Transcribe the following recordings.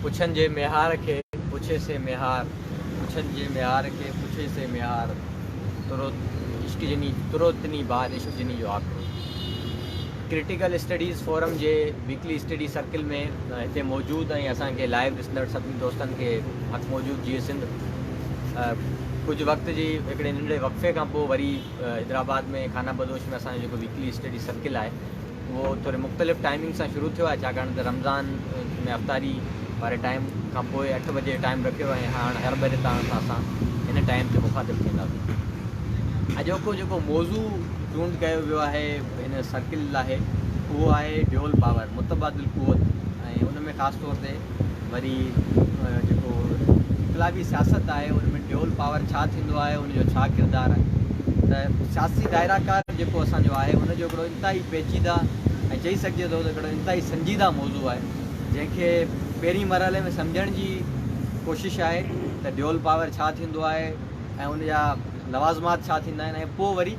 पुछन जे मेहार के पुछे से मेहार, पुछन जे मेहार के पुछे से मेहार, तुरंत इश्क जिनी तुरंत इतनी बार इश्क जिनी जो आखिरी। क्रिटिकल स्टडीज़ फोरम जे वीकली स्टडी सर्किल में हिते मौजूद ऐं असांखे लाइव ॾिसंदड़ सभिनी दोस्तनि खे हक़ मौजूद जीअं सिंध कुछ वक्त जी हिकिड़े नंढे वक़्फ़े खां पोइ वरी हैदराबाद में खाना बदोश में असांजो जेको वीकली स्टडी सर्किल आहे उहो थोरे मुख़्तलिफ़ टाइमिंग सां शुरू थियो आहे, छाकाणि त रमज़ान में अफ़्तारी वारे टाइम खां पोइ 8 बजे टाइम रखियो ऐं हाणे हर भरे सां असां हिन टाइम ते मुखातिबु थींदासीं। अॼोको जेको मौज़ू चूंड कयो वियो आहे हिन सर्किल लाइ उहो आहे ड्यूल पावर, मुतबादिल क़ुवत, ऐं उन में ख़ासि तौर ते वरी जेको इक़्तिलाबी सियासत आहे उन में ड्यूल पावर छा थींदो आहे, उनजो छा किरदारु आहे। त सियासी दायराकार जेको असांजो आहे उनजो हिकिड़ो इंतिहाई पेचीदा ऐं चई सघिजे थो त हिकिड़ो इंतिहाई संजीदा मौज़ू आहे, जंहिंखे पहिरीं मरहले में सम्झण जी कोशिशि आहे त ड्यूल पावर छा थींदो आहे ऐं उनजा लवाज़मात छा थींदा आहिनि, ऐं पोइ वरी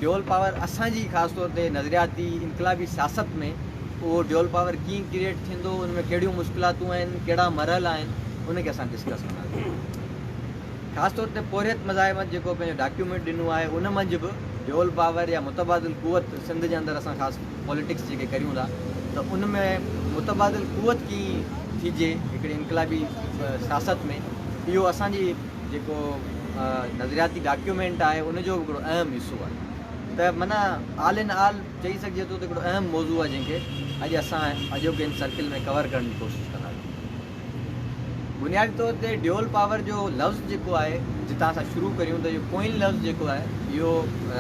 ड्यूल पावर असांजी ख़ासि तौर ते नज़रियाती इनक़िलाबी सियासत में उहो ड्यूल पावर कीअं क्रिएट थींदो, उन में कहिड़ियूं मुश्किलातूं आहिनि, कहिड़ा मरहल आहिनि, उनखे असां डिस्कस कंदासीं। ख़ासि तौर ते पोरियत मज़ाहिमत जेको पंहिंजो डॉक्यूमेंट ॾिनो आहे उन मंझि बि ड्यूल पावर या मुतबादिल क़ुवत सिंध जे अंदरि असां ख़ासि पॉलिटिक्स जेके करियूं था त उन में मुतबादिल क़ुवत कीअं थीजे हिकिड़ी इनक़िलाबी सियासत में, इहो असांजी जेको नज़रियाती डॉक्यूमेंट आहे उनजो हिकिड़ो अहम हिसो आहे। त माना आल इन आल चई सघिजे थो त हिकिड़ो अहम मौज़ू आहे जंहिंखे अॼु असां अॼोके इन सर्किल में कवर करण जी कोशिशि कंदासीं। बुनियादी तौर ते ड्यूल पावर जो लफ़्ज़ जेको आहे जितां असां शुरू करियूं त इहो कोइन लफ़्ज़ जेको आहे इहो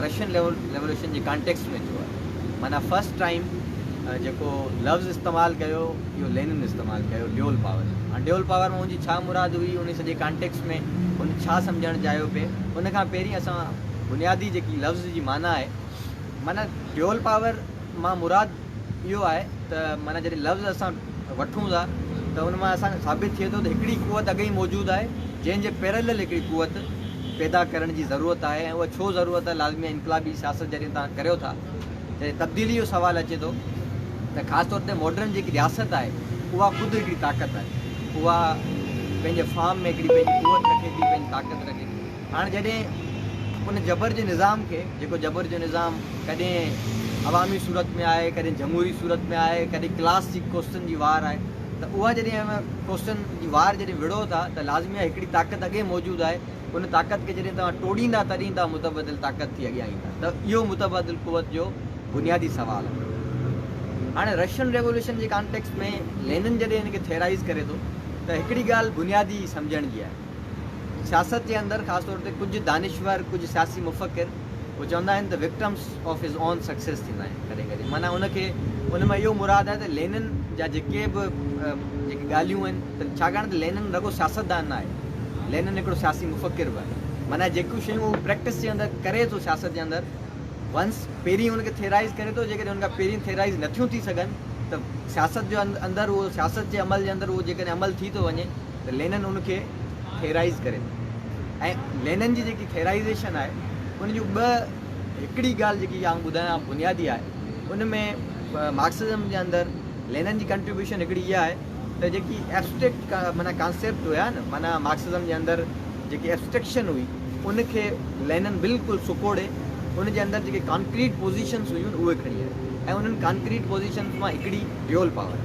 रशियन रेवोल्यूशन जे कॉन्टेक्स्ट में थियो आहे। माना फर्स्ट टाइम जेको लफ़्ज़ इस्तेमालु कयो इहो लेनिन इस्तेमालु कयो ड्यूल पावर। हाणे ड्यूल पावर में उनजी छा मुराद हुई, उन सॼे कॉन्टेक्स्ट में उन छा सम्झणु चाहियो पिए, उन खां पहिरीं असां बुनियादी जेकी लफ़्ज़ जी माना आहे, माना ड्यूल पावर मां मुराद इहो आहे त माना जॾहिं लफ़्ज़ असां वठूं था त उन मां असांखे साबित थिए थो त हिकिड़ी क़ुवत अॻे ई मौजूदु आहे जंहिंजे पैरेलल हिकिड़ी क़ुवत पैदा करण जी ज़रूरत आहे, ऐं उहा छो ज़रूरत आहे, लाज़मी इनक़िलाबी सियासत जॾहिं तव्हां करियो था जॾहिं तब्दीली जो सुवालु अचे थो त ख़ासि तौर ते मॉडर्न जेकी रियासत आहे उहा ख़ुदि हिकिड़ी ताक़त आहे, उहा पंहिंजे फार्म में हिकिड़ी पंहिंजी क़ुवत रखे थी, पंहिंजी ताक़त रखे थी। हाणे जॾहिं उन जबर जे निज़ाम खे जेको जबर जो निज़ाम कॾहिं अवामी सूरत में आहे, कॾहिं जमहूरी सूरत में आहे, कॾहिं क्लास जी कोश्चन जी वार आहे, त उहा जॾहिं कोश्चन जी वार जॾहिं विढ़ो था त लाज़मी आहे हिकिड़ी ताक़त अॻे मौजूदु आहे, उन ताक़त खे जॾहिं तव्हां टोड़ींदा तॾहिं तव्हां मुतबादिल ताक़त थी अॻियां ईंदा, त इहो मुतबादिल क़ुवत जो बुनियादी सवाल आहे। हाणे रशियन रेवोल्यूशन जे कॉन्टेक्स्ट में लेनिन जॾहिं हिनखे थियराइज़ करे थो त हिकिड़ी ॻाल्हि बुनियादी सम्झण जी आहे, सियासत जे अंदरि ख़ासि तौर ते कुझु दानिश्वर कुझु सियासी मुफ़क़िर उहे चवंदा आहिनि त victims of his on success थींदा आहिनि कॾहिं कॾहिं, माना उनखे उन मां इहो मुराद आहे त लेनिन जा जेके बि जेके ॻाल्हियूं आहिनि त छाकाणि त लेनिन रुॻो सियासतदान न आहे, लेनिन हिकिड़ो सियासी मुफ़क़िर बि आहे, माना जेकियूं शयूं प्रैक्टिस जे अंदरि करे थो सियासत जे अंदरि वंस पहिरीं हुनखे थियराइज़ करे थो, जेकॾहिं हुनखां पहिरीं थियराइज़ नथियूं थी सघनि त सियासत जो अंदरि उहो सियासत जे अमल जे अंदरि उहो जेकॾहिं अमल थी थो वञे त लेनिन उनखे थियराइज़ करे थो। ऐं लेनिन जी जेकी थियराइज़ेशन आहे उनजूं हिकिड़ी ॻाल्हि जेकी आउं ॿुधायां बुनियादी आहे, उन में मार्क्सिज़म जे अंदरि लेनिन जी कंट्रीब्यूशन हिकिड़ी इहा आहे त जेकी एब्स्ट्रैक्ट माना कॉन्सेप्ट हुया न, माना मार्क्सिज़म जे अंदरि जेकी एब्स्ट्रैक्शन हुई उनखे लेनिन बिल्कुलु सुकोड़े उनजे अंदरि जेके कॉन्क्रीट पोज़ीशन्स हुयूं उहे खणी आहिनि, ऐं उन्हनि कॉन्क्रीट पोज़ीशन्स मां हिकिड़ी ड्यूल पावर।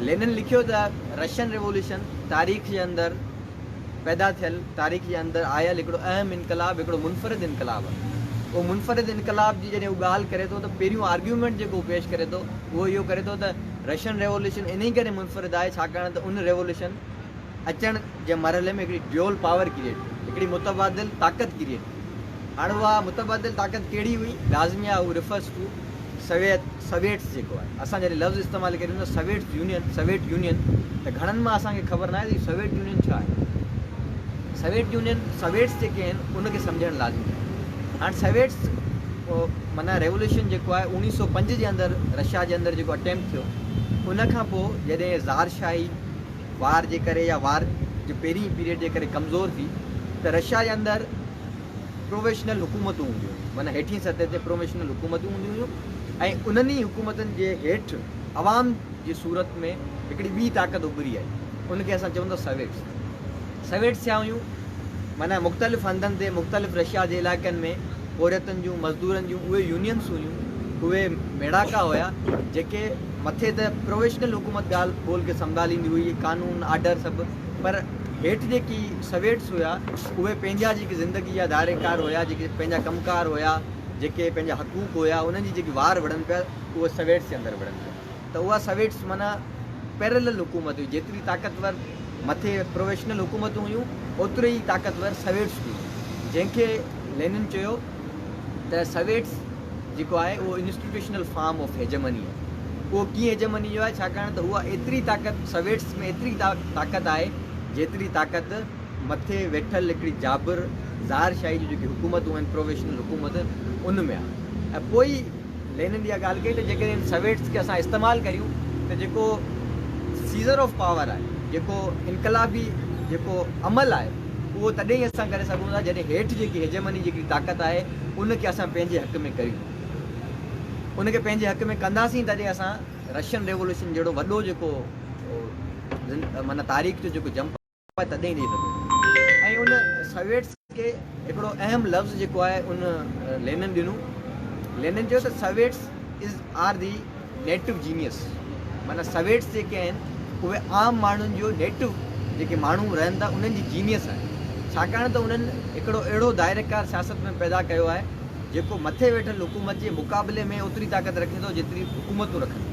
लेनिन लिखियो त रशियन रेवोल्यूशन तारीख़ जे अंदरि पैदा थियल, तारीख़ जे अंदरि आयल हिकिड़ो अहम इनक़लाब, हिकिड़ो मुनफ़रिद इनक़लाब आहे। उहो मुनफ़रिद इनक़लाब जी जॾहिं उहो ॻाल्हि करे थो त पहिरियों आर्ग्यूमेंट जेको पेश करे थो उहो इहो करे थो त रशियन रेवोल्यूशन इन ई करे मुनफ़रिद आहे छाकाणि त उन रेवोल्यूशन अचण जे मरहले में हिकिड़ी ड्यूल पावर क्रिएट, हिकिड़ी मुतबादिल ताक़त क्रिएट। हाणे उहा मुतबादिल ताक़त कहिड़ी हुई, लाज़मी आहे उहो रिफर्स टू सवेट्स जेको आहे, असां जॾहिं लफ़्ज़ इस्तेमालु करियूं था सवेट यूनियन त घणनि मां असांखे ख़बर न आहे त सवेट यूनियन छा आहे। सवेट यूनियन सवेट्स जेके आहिनि उनखे सम्झणु लाज़मी आहे। हाणे सवेट्स माना रेवोल्यूशन जेको आहे 1905 जे अंदरि रशिया जे अंदरि जेको अटैम्प्ट थियो, उनखां पोइ जॾहिं ज़ारशाही वार जे करे या वार जे पहिरीं पीरियड जे करे कमज़ोर थी त रशिया जे अंदरि प्रोफेशनल हुकूमतूं हूंदियूं हुयूं, माना हेठीं सतह ते प्रोफेशनल हुकूमतूं हूंदियूं हुयूं, ऐं उन्हनि ई हुकूमतुनि जे हेठि अवाम जी सूरत में हिकिड़ी ॿी ताक़त उभरी आहे, उनखे असां चवंदा सवेट्स। सवेट्स छा हुयूं? माना मुख़्तलिफ़ हंधनि ते मुख़्तलिफ़ रशिया जे इलाइक़नि में औरतुनि जूं मज़दूरनि जूं उहे यूनियन्स हुयूं, उहे मेड़ाका हुया जेके मथे त प्रोफेशनल हुकूमत ॻाल्हि ॿोल खे संभालींदी हुई, कानून आर्डर सभु, पर हेठि जेकी सवेट्स हुया उहे पंहिंजा जेकी ज़िंदगी जा दायरेकार हुया, जेके पंहिंजा कमकार हुया, जेके पंहिंजा हक़ूक़ हुया, उन्हनि जी जेकी वार वढ़नि पिया उहे सवेट्स जे अंदरि वढ़नि पिया। त उहा सवेट्स माना पैरेलल हुकूमत हुई, जेतिरी ताक़तवर मथे प्रोफेशनल हुकूमतूं हुयूं ओतिरी ई ताक़तवर सवेट्स हुई, जंहिंखे लेनिन चयो त सवेट्स जेको आहे उहो इंस्टीट्यूशनल फॉर्म ऑफ हेजमनी आहे। उहो कीअं हेजमनी जो आहे? छाकाणि त उहा एतिरी ताक़त सवेट्स में एतिरी ताक़त आहे जेतिरी ताक़त मथे वेठल हिकिड़ी जाबिर ज़ारशाही जी जेकी हुकूमतूं आहिनि प्रोफेशनल हुकूमत उन में आहे। ऐं पोइ लेनिन इहा ॻाल्हि कई त जेकॾहिं सवेट्स खे असां इस्तेमालु करियूं त जेको सीज़र ऑफ पावर आहे, जेको इनकलाबी जेको अमल आहे, उहो तॾहिं ई असां करे सघूं था जॾहिं हेठि जेकी हेजमनी जेकी ताक़त आहे उनखे असां पंहिंजे हक़ में करियूं। उनखे पंहिंजे हक़ में कंदासीं तॾहिं असां रशियन रेवोल्यूशन जहिड़ो वॾो जेको माना तारीख़ जो जेको जंप आहे तॾहिं ॾेई सघूं। ऐं उन सवेट्स खे हिकिड़ो अहम लफ़्ज़ जेको आहे उन लेनिन ॾिनो। लेनिन चयो त सवेट्स आर दी नेटिव जीनियस, माना सवेट्स जेके आहिनि उहे आम माण्हुनि जो नेटिव जेके माण्हू रहनि था उन्हनि जी जीनियस आहे, छाकाणि त उन्हनि हिकिड़ो अहिड़ो दायरेकार सियासत में पैदा कयो आहे जेको मथे वेठल हुकूमत जे मुक़ाबले में ओतिरी ताक़त रखे थो जेतिरी हुकूमतूं रखनि।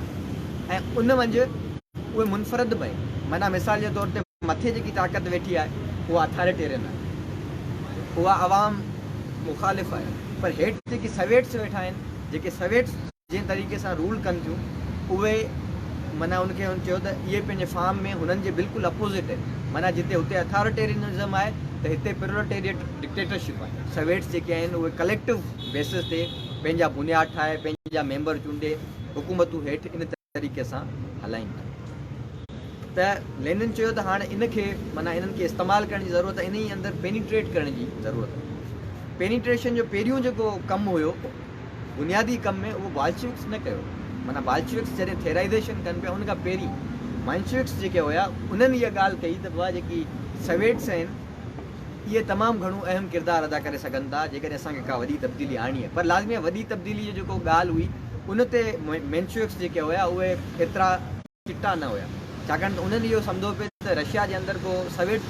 ऐं उन मंझि उहे मुनफ़रद में, माना मिसाल जे तौर ते मथे जेकी ताक़त वेठी आहे उहा अथॉरिटेरियन आहे, उहा अवाम मुखालिफ़ आहे, पर हेठि जेकी सवेट्स वेठा आहिनि, जेके सवेट्स जंहिं तरीक़े सां रूल कनि थियूं, उहे माना उनखे हुन चयो त इहे पंहिंजे फार्म में हुननि जे बिल्कुलु अपोज़िट आहिनि। माना जिते हुते अथॉरिटेरियनिज़म आहे त हिते प्रोलेटेरिएट डिक्टेटरशिप आहे। सवेट्स जेके आहिनि उहे कलेक्टिव बेसिस ते पंहिंजा बुनियाद ठाहे, पंहिंजा मेंबर चूंडे, हुकूमतूं हेठि इन तरीक़े सां हलाइनि था। त लेनिन चयो त हाणे इनखे माना इन्हनि खे इस्तेमालु करण जी ज़रूरत आहे, इन ई अंदरि पेनिट्रेट करण जी ज़रूरत आहे। पेनिट्रेशन जो पहिरियों जेको कमु हुयो, बुनियादी कम में, उहो बाल्शेविक्स न कयो। माना बाल्शेविक्स जॾहिं थेराइज़ेशन कनि पिया उन खां पहिरीं मेंशेविक्स जेके हुया उन्हनि इहा ॻाल्हि कई त उहा जेकी सवेट्स आहिनि इहे तमामु घणो अहम किरदारु अदा करे सघनि था जेकॾहिं असांखे का वॾी तब्दीली आणणी आहे। पर लाज़मी आहे वॾी तब्दीली जो जेको ॻाल्हि हुई उन ते मेंशेविक्स जेके हुया उहे एतिरा चिटा न हुया, छाकाणि त उन्हनि इहो सम्झो पियो त रशिया जे अंदरि को सवेट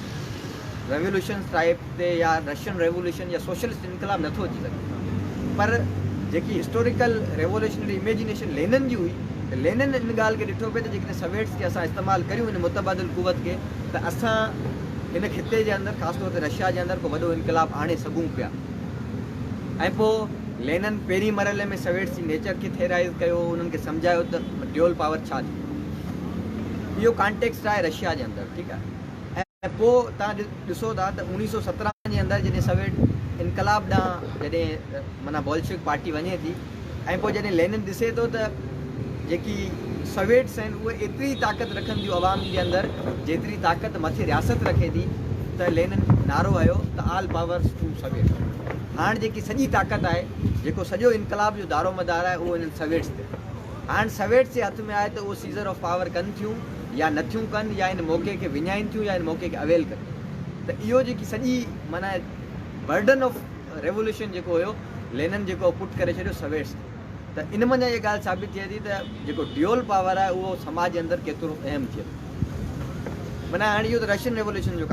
रेवोल्यूशन टाइप ते या रशियन रेवोल्यूशन या सोशलिस्ट इनकलाब नथो अची सघे। पर जेकी हिस्टोरिकल रेवोल्यूशनरी इमेजिनेशन लेनिन जी हुई, त लेनिन इन ॻाल्हि खे ॾिठो पियो त जेकॾहिं सवेट्स खे असां इस्तेमालु करियूं इन मुतबादिल क़ुवत खे, त असां हिन खिते जे अंदरि ख़ासि तौर ते रशिया जे अंदरि को वॾो इनकलाब आणे सघूं पिया। ऐं पोइ लेनिन पहिरीं मरहले में सवेट्स जी नेचर खे थेराइज़ कयो, उन्हनि खे सम्झायो त ड्यूअल पावर छा थी। इहो कॉन्टेक्स्ट आहे रशिया जे अंदरि, ठीकु आहे। ऐं पोइ तव्हां ॾिसो था त 1917 जे अंदरि जॾहिं सवेट इनकलाब ॾांहुं जॾहिं माना बोल्शेविक पार्टी वञे थी, ऐं पोइ जॾहिं लेनिन ॾिसे थो त जेकी सवेट्स आहिनि उहे एतिरी ताक़त रखनि थियूं आवाम जे अंदरि जेतिरी ताक़त मथे रियासत रखे थी, त लेनिन नारो आयो त ऑल पावर्स टू सवेट। हाणे जेकी सॼी ताक़त आहे, जेको सॼो इनकलाब जो दारो मदार आहे, उहो इन्हनि सवेट्स ते। हाणे सवेट्स जे हथ में आहे त उहो सीज़र ऑफ पावर कनि थियूं या नथियूं कनि, या इन मौक़े खे विञाइनि थियूं या इन मौक़े खे अवेल कनि। त इहो जेकी सॼी माना बर्डन ऑफ रेवोल्यूशन जेको हुयो लेनिन जेको पुट करे छॾियो सवेट्स, त इन मंझि इहा ॻाल्हि साबित थिए थी त जेको ड्यूअल पावर आहे उहो समाज जे अंदरि केतिरो अहम थिए। माना हाणे इहो त रशियन रेवोल्यूशन जो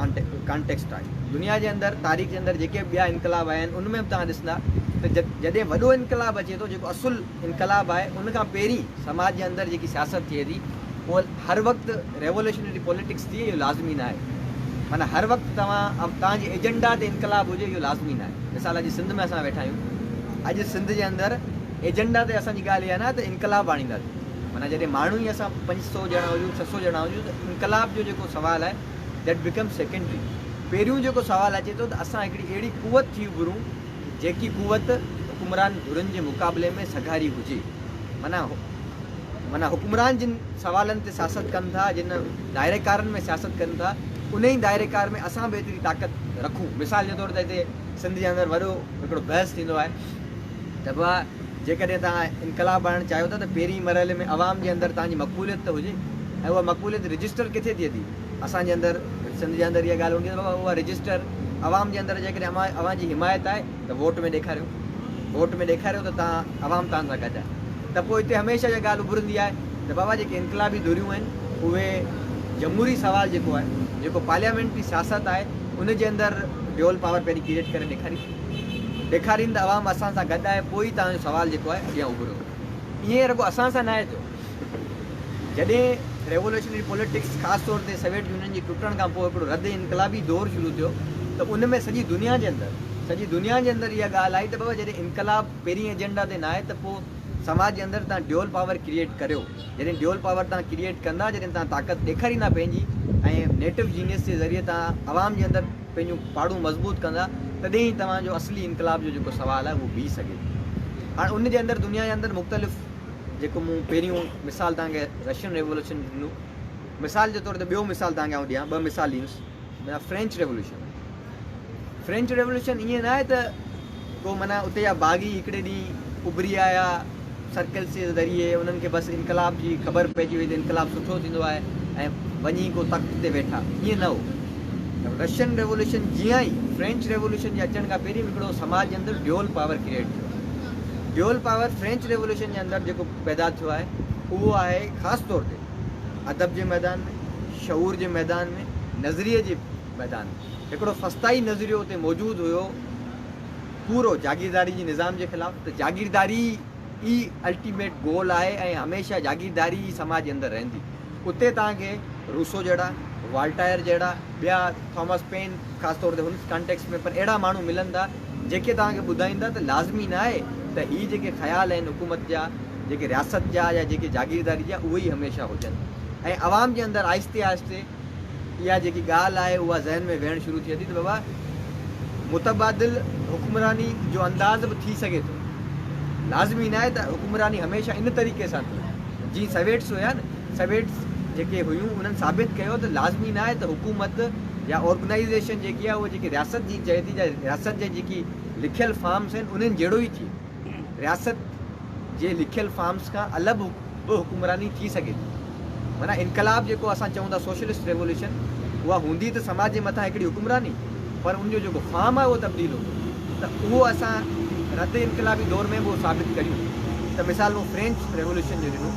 कॉन्टेक्स्ट आहे। दुनिया जे अंदरि तारीख़ जे अंदरि जेके ॿिया इनकलाब आया आहिनि उनमें बि तव्हां ॾिसंदा त जॾहिं वॾो इनकलाब अचे थो, जेको असुल इनकलाब आहे, उनखां पहिरीं समाज जे अंदरि जेकी सियासत थिए थी उहो हर वक़्तु रेवोल्यूशनरी पॉलिटिक्स थिए, इहो लाज़मी न आहे। माना हर वक़्तु तव्हांजे एजेंडा ते इनकलाब हुजे, इहो लाज़मी न आहे। मिसाल अॼु सिंध में असां वेठा आहियूं, अॼु सिंध जे अंदरि एजेंडा ते असांजी ॻाल्हि इहा न त इनकलाब आणींदासीं। माना जॾहिं माण्हू ई असां 500 ॼणा हुजूं, 600 ॼणा हुजूं, त इनकलाब जो जेको सुवालु आहे दैट बिकम सेकेंडरी। पहिरियों जेको सुवालु अचे थो त असां हिकिड़ी अहिड़ी कुवत थी उभरूं जेकी कुवत हुकुमरान धुरनि जे मुक़ाबले में सघारी हुजे। माना हुकुमरान जिन सवालनि ते सियासत कनि था, जिन दायरेकारनि में सियासत कनि था, उन ई दायरेकार में असां बि एतिरी ताक़त रखूं। मिसाल जे तौर ते हिते सिंध जे अंदरि वॾो हिकिड़ो बहस थींदो आहे त जेकॾहिं तव्हां इनकलाब आणणु चाहियो था त पहिरीं मरहले में अवाम जे अंदरि तव्हांजी मक़बूलियत त हुजे, ऐं उहा मक़बूलियत रजिस्टर किथे थिए थी? असांजे अंदरि सिंध जे अंदरि इहा ॻाल्हि हूंदी आहे, बाबा उहा रजिस्टर अवाम जे अंदरि जेकॾहिं अवां जी हिमायत आहे त वोट में ॾेखारियो, वोट में ॾेखारियो त तव्हां अवाम तव्हां सां गॾु आहे। त पोइ हिते हमेशह इहा ॻाल्हि उभरंदी आहे त बाबा जेके इनकलाबी धुरियूं आहिनि उहे जमहूरी सवाल जेको आहे, जेको पार्लियामेंट्री सियासत आहे, उन जे अंदरि ड्यूअल पावर पहिरीं क्रिएट करे ॾेखारीनि त अवाम असां सां गॾु आहे, पोइ तव्हांजो सुवाल जेको आहे अॻियां उभरियो। ईअं रुॻो असां सां न आहे थियो। जॾहिं रेवोल्यूशनरी पॉलिटिक्स ख़ासि तौर ते सोवियत यूनियन जी टुटण खां पोइ हिकिड़ो रद्द इनकलाबी दौरु शुरू थियो, त उन में सॼी दुनिया जे अंदरि इहा ॻाल्हि आई त बाबा जॾहिं इनकलाब पहिरीं एजेंडा ते न आहे त पोइ समाज जे अंदरि तव्हां ड्यूअल पावर क्रिएट करियो। जॾहिं ड्यूअल पावर तव्हां क्रिएट कंदा, जॾहिं तव्हां ताक़त ॾेखारींदा पंहिंजी ऐं नेटिव जीनियस जे ज़रिए तव्हां अवाम जे अंदरि पंहिंजूं पाड़ूं मज़बूत कंदा, तॾहिं ई तव्हांजो असली इनकलाब जो जेको सुवाल आहे उहो बीह सघे। हाणे उन जे अंदरि दुनिया जे अंदरि मुख़्तलिफ़, जेको मूं पहिरियों मिसाल तव्हांखे रशियन रेवोल्यूशन ॾिनो, मिसाल जे तौर ते ॿियो मिसाल तव्हांखे आउं ॾियां, ॿ मिसाल ॾींदुसि। माना फ्रेंच रेवोल्यूशन ईअं न आहे त को माना उते जा बाग़ी हिकिड़े ॾींहुं उभरी आया सर्कल्स जे ज़रिए, उन्हनि खे बसि इनकलाब जी ख़बर पइजी वई त इनकलाब सुठो थींदो आहे ऐं वञी को तख़्त ते वेठा, ईअं न हो। रशियन रेवोल्यूशन जीअं ई फ्रेंच रेवोल्यूशन जे अचण खां पहिरीं हिकिड़ो समाज जे अंदरि ड्यूअल पावर क्रिएट थियो। ड्यूअल पावर फ्रेंच रेवोल्यूशन जे अंदरि जेको पैदा थियो आहे उहो आहे ख़ासि तौर ते अदब जे मैदान में, शऊर जे मैदान में, नज़रिए जे मैदान में। हिकिड़ो फ़स्ताई नज़रियो उते मौजूदु हुयो पूरो जागीरदारी जी निज़ाम जे ख़िलाफ़ु, त जागीरदारी ई अल्टीमेट गोल आहे ऐं हमेशह जागीरदारी ई समाज जे अंदरि रहंदी। उते तव्हांखे रूसो जहिड़ा, वाल्टायर जहिड़ा, ॿिया थॉमस पेन ख़ासि तौर ते हुन कॉन्टेक्स्ट में, पर अहिड़ा माण्हू मिलंदा जेके तव्हांखे ॿुधाईंदा त लाज़मी न आहे त हीअ जेके ख़्याल आहिनि हुकूमत जा, जेके रियासत जा या जेके जागीरदारी जा, उहे ई हमेशह हुजनि। ऐं अवाम जे अंदरि आहिस्ते आहिस्ते इहा जेकी ॻाल्हि आहे उहा ज़हन में वेहणु शुरू थिए थी त बाबा मुतबादिल हुकुमरानी जो अंदाज़ बि थी सघे थो। लाज़मी न आहे त हुकुमरानी हमेशह इन तरीक़े सां थिए। जीअं सवेट्स हुया न, सवेट्स जेके हुयूं उन्हनि साबित कयो त लाज़मी न आहे त हुकूमत या ऑर्गेनाइज़ेशन जेकी आहे उहा जेकी रियासत जी चए थी, या रियासत जे जेकी लिखियल फॉर्म्स आहिनि उन्हनि जहिड़ो ई थिए। रियासत जे लिखियल फॉर्म्स खां अलॻि बि हुकुमरानी थी सघे थी। माना इनकलाब जेको असां चऊं था सोशलिस्ट रेवोल्यूशन, उहा हूंदी त समाज जे मथां हिकिड़ी हुकुमरानी, पर उनजो जेको फॉर्म आहे उहो तब्दील हूंदो। त उहो असां रद्द इनकलाबी दौर में उहो साबित करियूं। त मिसाल मूं फ्रेंच रेवोल्यूशन जो ॾिनो,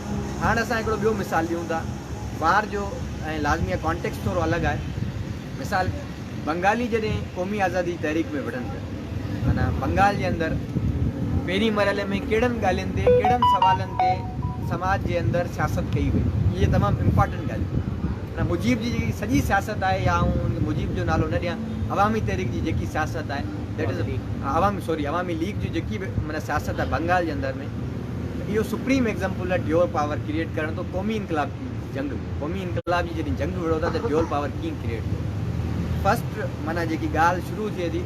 हाणे असां हिकिड़ो ॿियो मिसाल ॾियूं था ॿाहिरि जो, ऐं लाज़मी आहे कॉन्टेक्स्ट थोरो अलॻि आहे। मिसाल बंगाली जॾहिं क़ौमी आज़ादी तहरीक में विढ़नि पिया, माना बंगाल जे अंदरि पहिरीं मरहले में कहिड़नि ॻाल्हियुनि ते, कहिड़नि सवालनि ते समाज जे अंदरि सियासत कई वई, इहे तमामु इम्पॉर्टेंट ॻाल्हियूं। माना मुजीब जी जेकी सॼी सियासत आहे, या आउं मुजीब जो नालो न ॾियां, अवामी तहरीक जी जेकी सियासत आहे, दैट इज़ अवामी लीग जी जेकी बि माना सियासत आहे बंगाल जे अंदरि में, इहो सुप्रीम एग्ज़ाम्पल आहे ड्यूअल पावर क्रिएट करण। तो क़ौमी इनकलाब जी जंग, क़ौमी इनकलाब जी जॾहिं जंग विढ़ो था त ड्यूअल पावर कीअं क्रिएट थियो। फस्ट माना जेकी ॻाल्हि शुरू थिए थी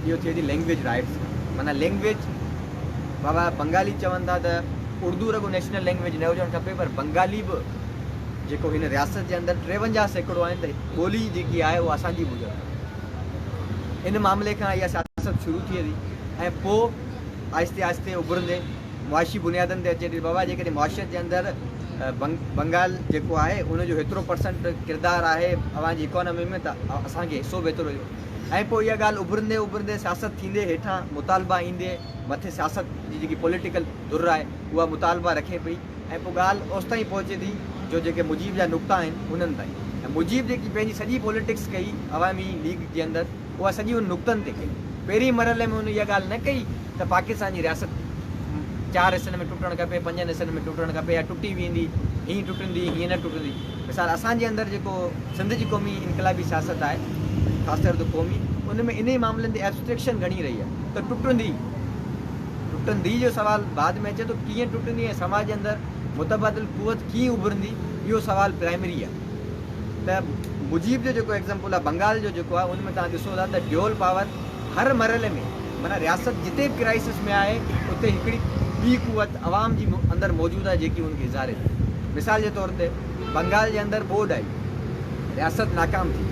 इहो थिए थी लैंग्वेज राइट्स। माना लैंग्वेज, बाबा बंगाली चवनि था त उर्दू रुॻो नेशनल लैंग्वेज न हुजणु खपे, पर बंगाली बि जेको हिन रियासत जे अंदरि 53 सैकड़ो आहिनि, त ॿोली जेकी आहे उहा असांजी बि हुजणु। इन मामले खां इहा सियासत शुरू थिए थी ऐं पोइ आहिस्ते आहिस्ते उभरंदे मुआशी बुनियादनि ते अचे थी। बाबा जेकॾहिं मुआशरत जे अंदरि बंगाल जेको आहे उनजो हेतिरो परसेंट किरदारु आहे अवांजी इकोनॉमी में, त असांखे हिसो बि एतिरो हुयो। ऐं पोइ इहा ॻाल्हि उभरंदे उभरंदे सियासत थींदे हेठां मुतालबा ईंदे मथे सियासत जी जेकी पॉलिटिकल धुर आहे उहा मुतालबा रखे पई, ऐं पोइ ॻाल्हि ओसि ताईं पहुचे थी जो जेके मुजीब जा नुक़्ता आहिनि उन्हनि ताईं। ऐं मुजीब जेकी पंहिंजी सॼी पॉलिटिक्स कई अवामी लीग जे अंदरि, उहा सॼी उन नुक़्तनि ते कई। पहिरीं मरहले में उन इहा ॻाल्हि न कई त पाकिस्तान जी रियासत 4 हिसनि में टुटणु खपे, 5 हिसनि में टुटणु खपे, या टुटी वेंदी, हीअं टुटंदी, हीअं न टुटंदी। मिसाल असांजे अंदरि जेको सिंध जी क़ौमी इनकलाबी सियासत आहे, ख़ासि तौर ते क़ौमी, उन में इन ई मामलनि ते एब्स्ट्रेक्शन घणी रही आहे। त टुटंदी जो सवाल बाद में अचे थो, कीअं टुटंदी ऐं समाज जे अंदरि मुतबादिल क़ुवत कीअं उभरंदी, इहो सवाल प्राइमरी आहे। त मुजीब जो जेको एग्ज़ाम्पल आहे बंगाल जो जेको आहे, उन में तव्हां ॾिसो था त ड्यूअल पावर हर मरहले में, माना रियासत जिते बि क्राइसिस में आहे उते हिकिड़ी ॿी क़ुवत अवाम जी अंदरि मौजूदु आहे जेकी उनखे इज़ारे थी। मिसाल जे तौर ते बंगाल जे अंदरि ॿोॾ आई, रियासत नाकाम थी,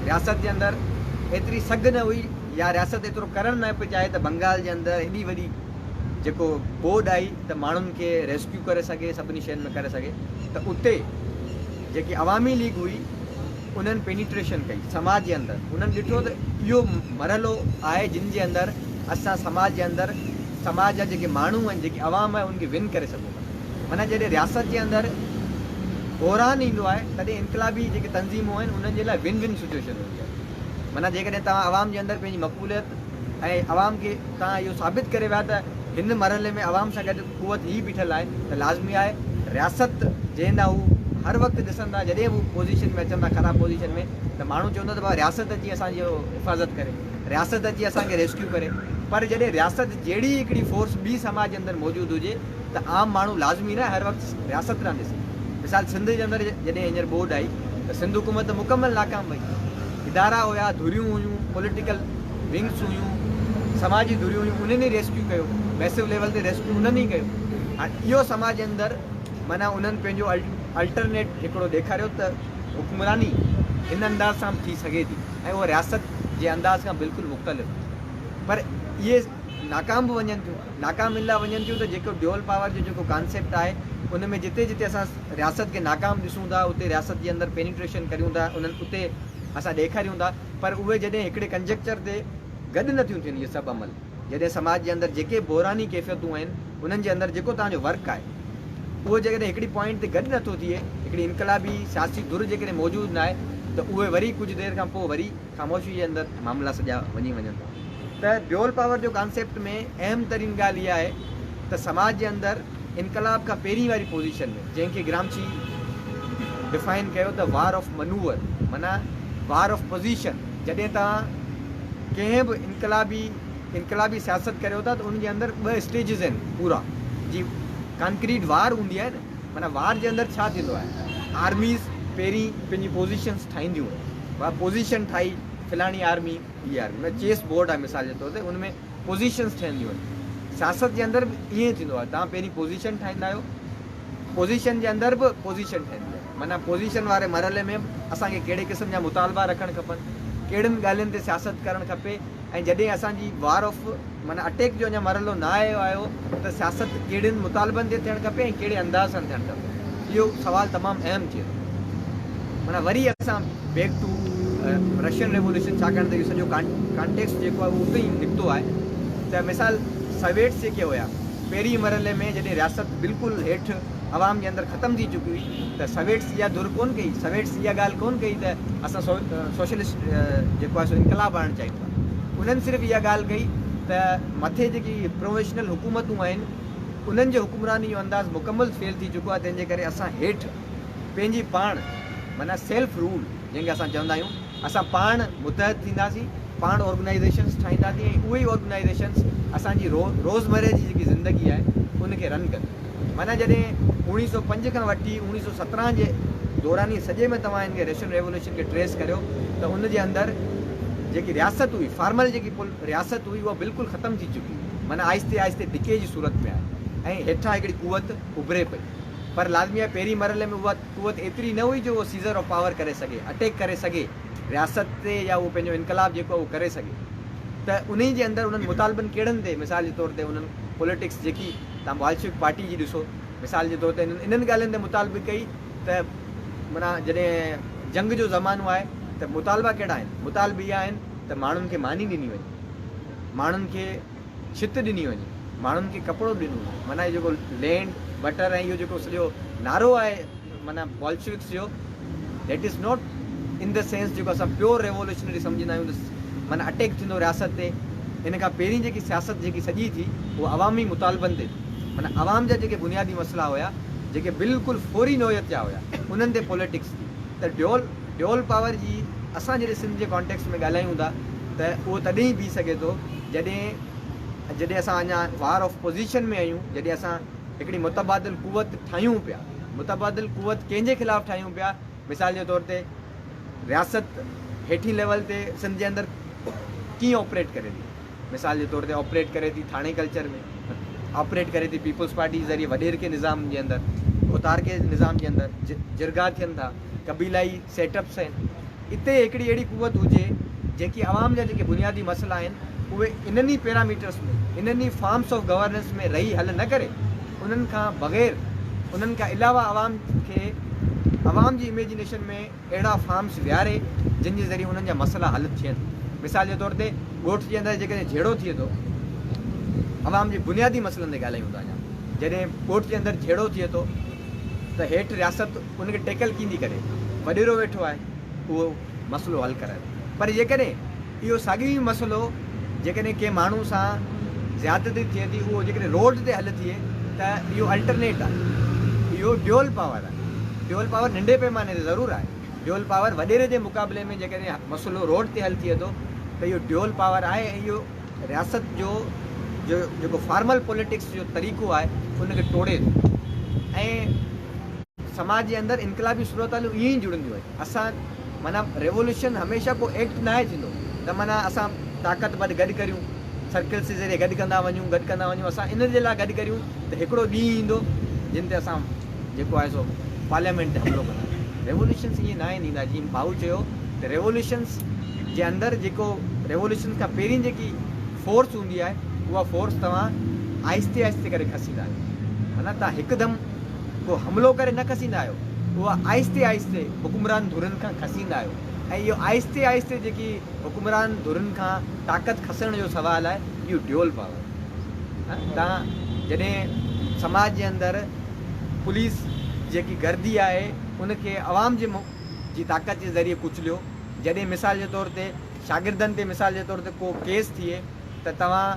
रियासत जे अंदरि एतिरी सघ न हुई या रियासत एतिरो करणु न पई चाहे त बंगाल जे अंदरि हेॾी वॾी जेको बोर्ड आई त माण्हुनि खे रेस्क्यू करे सघे, सभिनी शयुनि में करे सघे, त उते जेकी अवामी लीग हुई उन्हनि पेनिट्रेशन कई समाज जे अंदरि। उन्हनि ॾिठो त इहो मरहलो आहे जिन जे अंदरि असां समाज जे अंदरि समाज जा जेके माण्हू आहिनि, जेकी अवाम आहे, उनखे विन करे सघूं था। माना जॾहिं रियासत जे अंदरि बहरान ईंदो आहे तॾहिं इनकलाबी जेके तंज़ीमूं आहिनि उन्हनि जे लाइ विन विन सिचुएशन हूंदी आहे। माना जेकॾहिं तव्हां अवाम जे अंदरि पंहिंजी मक़बूलियत ऐं अवाम खे तव्हां इहो साबित करे विया त हिन मरहले में अवाम सां गॾु क़ुवत ही बीठल आहे, त लाज़मी आहे रियासत जंहिं हू हर वक़्तु ॾिसंदा, जॾहिं हू पोज़ीशन में अचंदा ख़राबु पोज़ीशन में, त माण्हू चवंदा त भाउ रियासत अची असांजी हिफ़ाज़त करे, रियासत अची असांखे रेस्क्यू करे। पर जॾहिं रियासत जहिड़ी हिकिड़ी फोर्स ॿी समाज जे अंदरि मौजूदु हुजे त आम माण्हू लाज़मी न हर वक़्तु रियासत न ॾिसे। मिसाल सिंध जे अंदरि जॾहिं हींअर बोर्ड आई त सिंध हुकूमत मुकमल नाकाम वई। इदारा हुया, धुरियूं हुयूं, पॉलिटिकल विंग्स हुयूं, समाजी धुरियूं हुयूं, उन्हनि ई रेस्क्यू कयो, मैसिव लेवल ते रेस्क्यू उन्हनि ई कयो। हाणे इहो समाज जे अंदरि माना उन्हनि पंहिंजो अल्टरनेट हिकिड़ो ॾेखारियो त हुकुमरानी हिन अंदाज़ सां थी सघे थी ऐं उहा रियासत जे अंदाज़ खां बिल्कुलु मुख़्तलिफ़। पर इहे नाकाम बि वञनि थियूं। नाकाम इन लाइ वञनि थियूं त जेको ड्यूअल पावर जो जेको कॉन्सेप्ट आहे उन में जिते जिते असां रियासत खे नाकाम ॾिसूं था, उते रियासत जे अंदरि पेनिट्रेशन करियूं था, उन्हनि उते असां ॾेखारियूं था। पर उहे जॾहिं हिकिड़े कंजक्चर ते गॾु नथियूं थियनि इहे सभु अमल, जॾहिं समाज जे अंदरि जेके बहरानी कैफ़ियतूं आहिनि उन्हनि जे अंदरि जेको तव्हांजो वर्क आहे उहो जेकॾहिं हिकिड़ी पॉइंट ते गॾु नथो थिए, हिकिड़ी इनकलाबी सियासी धुर जेकॾहिं मौजूदु न आहे, त उहे वरी कुझु देरि खां पोइ वरी ख़ामोशी जे अंदरि मामला सॼा वञी वञनि था। त ड्यूअल पावर जो कॉन्सेप्ट में अहम तरीन ॻाल्हि इहा आहे त समाज जे अंदरि इनकलाब खां पहिरीं वारी पोज़ीशन में जंहिंखे ग्रामची डिफाइन कयो त वार ऑफ मनूवर, माना वार ऑफ पोज़ीशन। जॾहिं तव्हां कंहिं बि इनकलाबी सियासत करियो था त उनजे अंदरि ॿ स्टेजिस आहिनि पूरा जी। कॉन्क्रीट वार हूंदी आहे न, माना वार जे अंदरि छा थींदो आहे, आर्मीज़ पहिरीं पंहिंजी पोज़ीशन्स ठाहींदियूं आहिनि। उहा पोज़ीशन ठाही, फलाणी आर्मी, हीअ आर्मी, चेस बोर्ड आहे मिसाल जे तौर ते, उन में पोज़ीशन्स ठहंदियूं आहिनि। सियासत जे अंदरि बि ईअं थींदो आहे, तव्हां पहिरीं पोज़ीशन ठाहींदा आहियो, पोज़ीशन जे अंदरि बि पोज़ीशन ठहंदी आहे। माना पोज़ीशन वारे मरहले में असांखे कहिड़े क़िस्म जा मुतालबा रखणु खपनि, कहिड़ियुनि ॻाल्हियुनि ते सियासत करणु खपे, ऐं जॾहिं असांजी वार ऑफ माना अटैक जो अञा मरहलो न आयो त सियासत कहिड़ियुनि मुतालबनि ते थियणु खपे ऐं कहिड़े अंदाज़ सां थियणु खपे। इहो सुवालु तमामु अहम थी वेंदो। माना वरी असां बैक टू रशियन रेवोल्यूशन, छाकाणि त इहो सॼो कॉन्टेक्स्ट जेको आहे उहो उते ई निकितो आहे। त मिसाल सोवियट्स जेके हुया पहिरीं मरहले में जॾहिं रियासत बिल्कुलु हेठि अवाम जे अंदरि ख़तमु थी चुकी हुई, त सोवियट्स इहा धुर कोन कई, सोवियट्स इहा ॻाल्हि कोन कई त असां सोशलिस्ट जेको आहे सो इनकलाब आणणु चाहियूं था। उन्हनि सिर्फ़ु इहा ॻाल्हि कई त मथे जेकी प्रोविशनल हुकूमतूं आहिनि उन्हनि जे हुकुमरानी जो अंदाज़ मुकमल फेल थी चुको आहे, तंहिंजे करे असां हेठि पंहिंजी पाण माना सेल्फ रूल जंहिंखे असां चवंदा आहियूं, असां पाण मुतहद थींदासीं, पाण ऑर्गेनाइज़ेशन्स ठाहींदासीं ऐं उहे ई ऑर्गेनाइज़ेशन्स असांजी रोज़मर्रे जी जेकी ज़िंदगी आहे उनखे रन कंदी। माना जॾहिं 1905 खां वठी 1917 जे दौरानी सॼे में तव्हां हिन खे रशियन रेवोल्यूशन खे ट्रेस करियो त उनजे अंदरि जेकी रियासत हुई, फॉर्मल जेकी रियासत हुई, उहा बिल्कुलु ख़तमु थी चुकी हुई। माना आहिस्ते आहिस्ते डिके जी सूरत में आहे ऐं हेठां हिकिड़ी क़ुवत उभरे पई। पर लाज़मी आहे पहिरीं मरहले में उहा क़ुवत एतिरी न हुई जो उहो सीज़र ऑफ पावर करे सघे, अटैक करे सघे रियासत ते, या उहो पंहिंजो इनकलाब जेको आहे उहो करे सघे। त उन जे अंदरि उन्हनि मुतालबनि कहिड़नि ते, मिसाल जे तौर ते उन्हनि पॉलिटिक्स जेकी तव्हां बॉल्शेविक पार्टी जी ॾिसो, मिसाल जे तौर ते इन्हनि ॻाल्हियुनि ते मुतालबे कई त माना जॾहिं जंग जो ज़मानो आहे त मुतालबा कहिड़ा आहिनि, मुतालबे इहा आहिनि त माण्हुनि खे मानी ॾिनी वञे, माण्हुनि खे छित ॾिनी वञे, माण्हुनि खे कपिड़ो ॾिनो वञे। माना इहो जेको लैंड बटर ऐं इहो जेको सॼो नारो आहे माना बॉल्शेविक्स जो, that is not in the sense जेको असां प्योर रेवोल्यूशनरी सम्झंदा आहियूं त माना अटैक थींदो रियासत ते। इन खां पहिरीं जेकी सियासत जेकी सॼी थी उहा अवामी मुतालबनि ते, माना अवाम जा जेके बुनियादी मसइला हुया जेके बिल्कुलु फौरी नोयत जा हुया उन्हनि ते पॉलिटिक्स थी। त ड्यूअल पावर जी असां जॾहिं सिंध जे कॉन्टेक्स्ट में ॻाल्हायूं था त उहो तॾहिं बीह सघे थो जॾहिं असां अञा वार ऑफ पोज़ीशन में आहियूं, जॾहिं असां हिकिड़ी मुतबादिल क़ुवत ठाहियूं पिया। मुतबादिल क़ुवत कंहिंजे ख़िलाफ़ु ठाहियूं पिया, मिसाल जे तौर ते रियासत हेठी लेवल ते सिंध जे अंदरि कीअं ऑपरेट करे थी, मिसाल जे तौर ते ऑपरेट करे थी थाणे कल्चर में, ऑपरेट करे थी पीपल्स पार्टी ज़रिए वॾेर के निज़ाम जे अंदरि, उतार के निज़ाम जे अंदरि जिरगा थियनि था, कबीलाई सेटअप्स आहिनि। इते हिकिड़ी अहिड़ी क़ुवत हुजे जेकी आवाम जा जेके बुनियादी मसइला आहिनि उहे इन्हनि ई पैरामीटर्स में इन्हनि फॉर्म्स ऑफ गवर्नेंस में रही हल न करे, उन्हनि खां बग़ैर, उन्हनि खां अलावा आवाम जी इमेजिनेशन में अहिड़ा फॉर्म्स विहारे जिन जे ज़रिए उन्हनि जा मसइला हल थियनि। मिसाल जे तौर ते ॻोठ जे अंदरि जेकॾहिं झेड़ो थिए थो, आवाम जे बुनियादी मसइलनि ते ॻाल्हायूं था। अञा जॾहिं ॻोठ जे अंदरि झेड़ो थिए थो त हेठि रियासत उनखे टेकल कींदी करे, वॾेरो वेठो आहे, उहो मसइलो हल कराए। पर जेकॾहिं इहो साॻियो ई मसइलो जेकॾहिं कंहिं माण्हू सां ज़्यादती थिए थी, उहो जेकॾहिं रोड ते हल थिए त इहो अल्टरनेट आहे, इहो ड्यूअल पावर आहे। ड्यूअल पावर नंढे पैमाने ते ज़रूरु आहे, ड्यूअल पावर वॾेरे जे मुक़ाबले में जेकॾहिं मसइलो रोड ते हल थिए थो त इहो ड्यूअल पावर आहे। ऐं इहो रियासत जो जेको फॉर्मल पॉलिटिक्स जो तरीक़ो आहे उनखे तोड़े थो। ऐं समाज जे अंदरि इनकलाबी सूरतूं ईअं ई जुड़ंदियूं आहिनि। असां माना रेवोल्यूशन हमेशह को एक्ट न आहे थींदो त माना असां ताक़त बद गॾु करियूं, सर्कल्स जे ज़रिए गॾु कंदा वञूं, असां इन जे लाइ गॾु करियूं त हिकिड़ो ॾींहुं ईंदो जिन ते असां जेको आहे सो पार्लियामेंट ते हमिलो कंदा। रेवोल्यूशन्स ईअं न आहिनि ईंदा। जीअं भाऊ चयो त रेवोल्यूशन्स जे अंदरि जेको रेवोल्यूशन खां पहिरीं जेकी फोर्स हूंदी आहे, उहा फोर्स तव्हां आहिस्ते आहिस्ते करे खसींदा आहियो। माना तव्हां हिकदमि को हमिलो करे न खसींदा आहियो, उहा आहिस्ते आहिस्ते हुकुमरान धुरनि खां खसींदा आहियो। ऐं इहो आहिस्ते आहिस्ते जेकी हुकुमरान धुरनि खां ताक़त खसण जो सुवालु आहे, इहो ड्यूअल पावर। तव्हां जॾहिं समाज जे अंदरि पुलिस जेकी गर्दी आहे उनखे आवाम जी ताक़त जे ज़रिए कुचलियो, जॾहिं मिसाल जे तौर ते शागिर्दनि ते मिसाल जे तौर ते को केस थिए त तव्हां